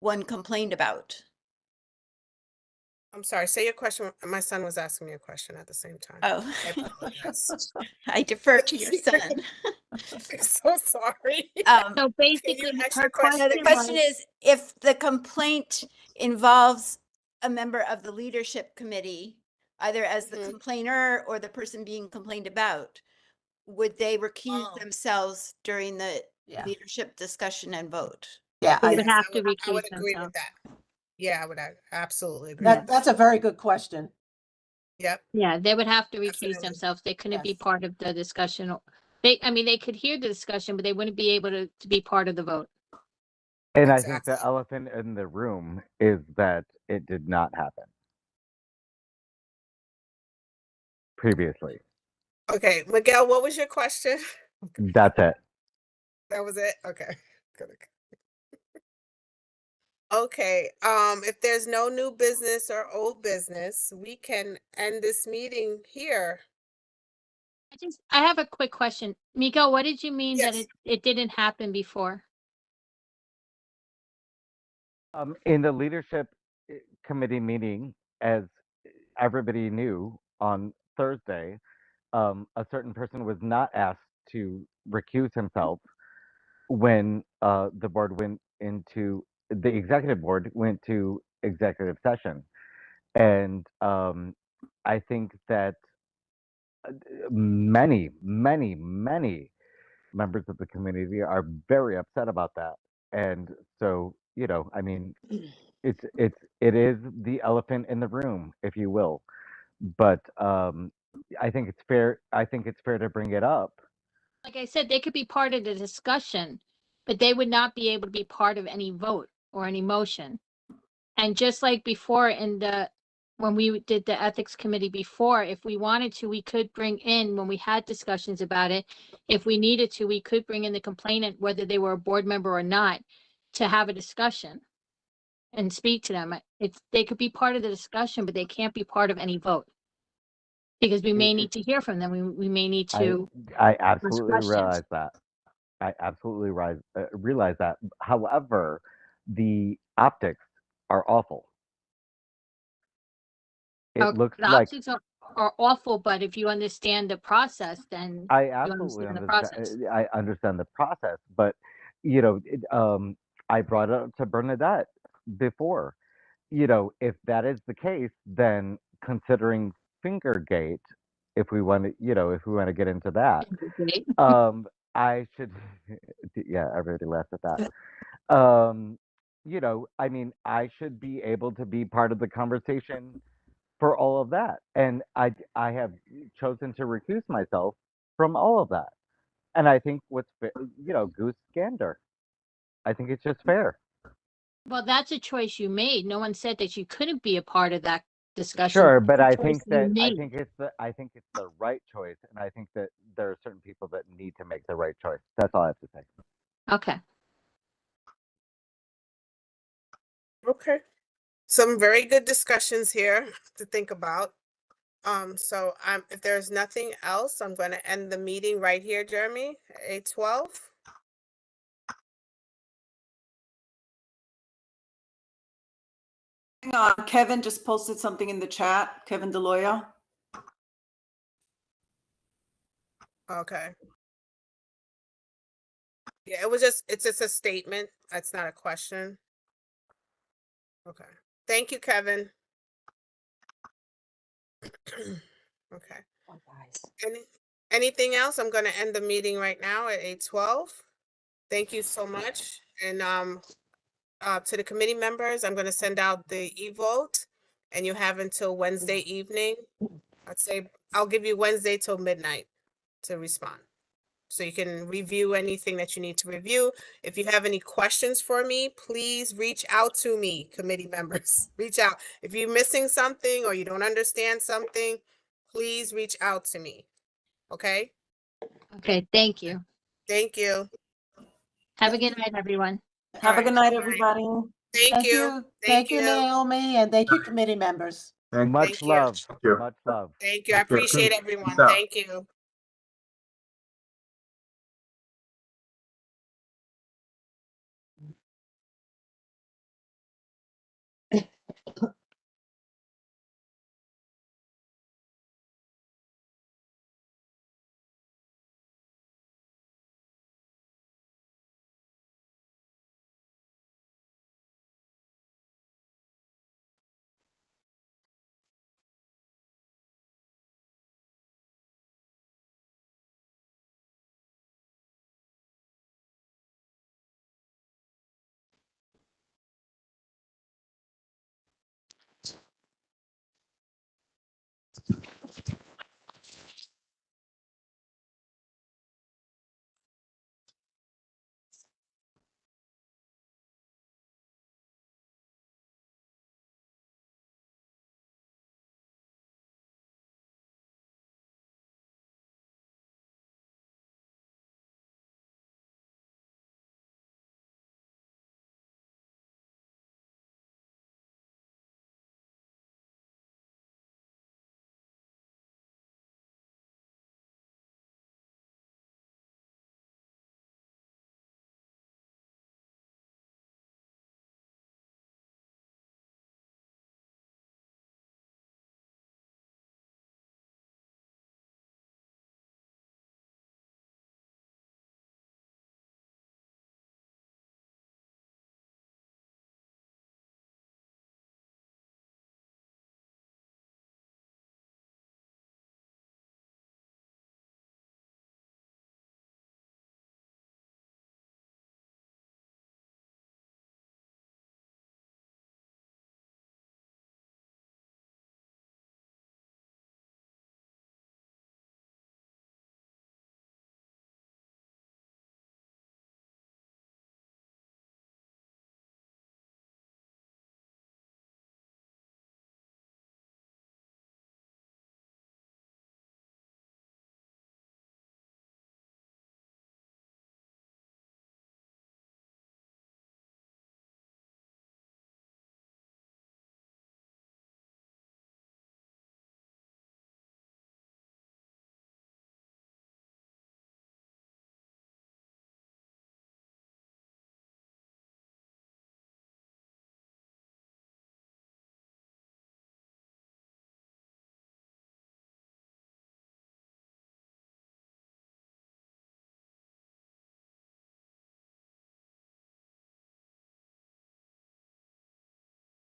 one complained about? I'm sorry, say your question. My son was asking me a question at the same time. Oh, I apologize. I defer to your son. I'm so sorry. So basically, ask her your question No, the question was, is, if the complaint involves a member of the leadership committee, either as the complainer or the person being complained about, would they recuse themselves during the leadership discussion and vote? Yeah, they I would have to I would recuse agree themselves. with that. Yeah, I would absolutely agree. that's a very good question. Yep. Yeah, they would have to recuse Definitely. themselves. They couldn't be Yes. part of the discussion. They could hear the discussion, but they wouldn't be able to be part of the vote. And I think the elephant in the room is that it did not happen previously. Okay, Miguel, what was your question? That's it. That was it? Okay. Good. Okay, if there's no new business or old business, we can end this meeting here. I have a quick question. Miko, what did you mean that Yes. it didn't happen before? In the leadership committee meeting, as everybody knew on Thursday, a certain person was not asked to recuse himself when the board went into the executive board went to executive session, and I think that many members of the community are very upset about that, and so I mean, it is the elephant in the room, if you will, but I think it's fair. I think it's fair to bring it up. Like I said, they could be part of the discussion, but they would not be able to be part of any vote or any motion. And just like before when we did the ethics committee before, if we wanted to, we could bring in, when we had discussions about it, if we needed to, we could bring in the complainant, whether they were a board member or not, to have a discussion and speak to them. They could be part of the discussion, but they can't be part of any vote. Because we may need to hear from them. We may need to. I absolutely questions. realize that. I absolutely realize that. However, the optics are awful. It looks The like optics are awful, but if you understand the process, then I you absolutely understand the process. I understand the process, but I brought it up to Bernadette before. If that is the case, then considering Fingergate, if we want to get into that, I should, yeah, everybody laughed at that. I mean, I should be able to be part of the conversation for all of that, and I have chosen to recuse myself from all of that, and I think goose gander. I think it's just fair. Well, that's a choice you made. No one said that you couldn't be a part of that discussion. Sure, but It's a I choice think you that made. I think it's the right choice, and I think that there are certain people that need to make the right choice. That's all I have to say. Okay. Okay. Some very good discussions here to think about. So if there's nothing else, I'm going to end the meeting right here, Jeremy, at 8:12. Hang on, Kevin just posted something in the chat. Kevin DeLoya. Okay. Yeah, it's just a statement. That's not a question. Okay. Thank you, Kevin. Okay. Oh, guys. Anything else? I'm going to end the meeting right now at 8:12. Thank you so much. And to the committee members, I'm going to send out the e-vote, and you have until Wednesday evening. I'd say I'll give you Wednesday till midnight to respond. So you can review anything that you need to review. If you have any questions for me, please reach out to me, committee members. Reach out. If you're missing something or you don't understand something, please reach out to me. Okay? Okay. Thank you. Thank you. Have a good night, everyone. Have a right. good night, everybody. Thank you. Thank you, Naomi, and thank you, committee members. Much you. love. Thank you. Much love. Thank you. I Take care. appreciate Peace everyone. out. Thank you.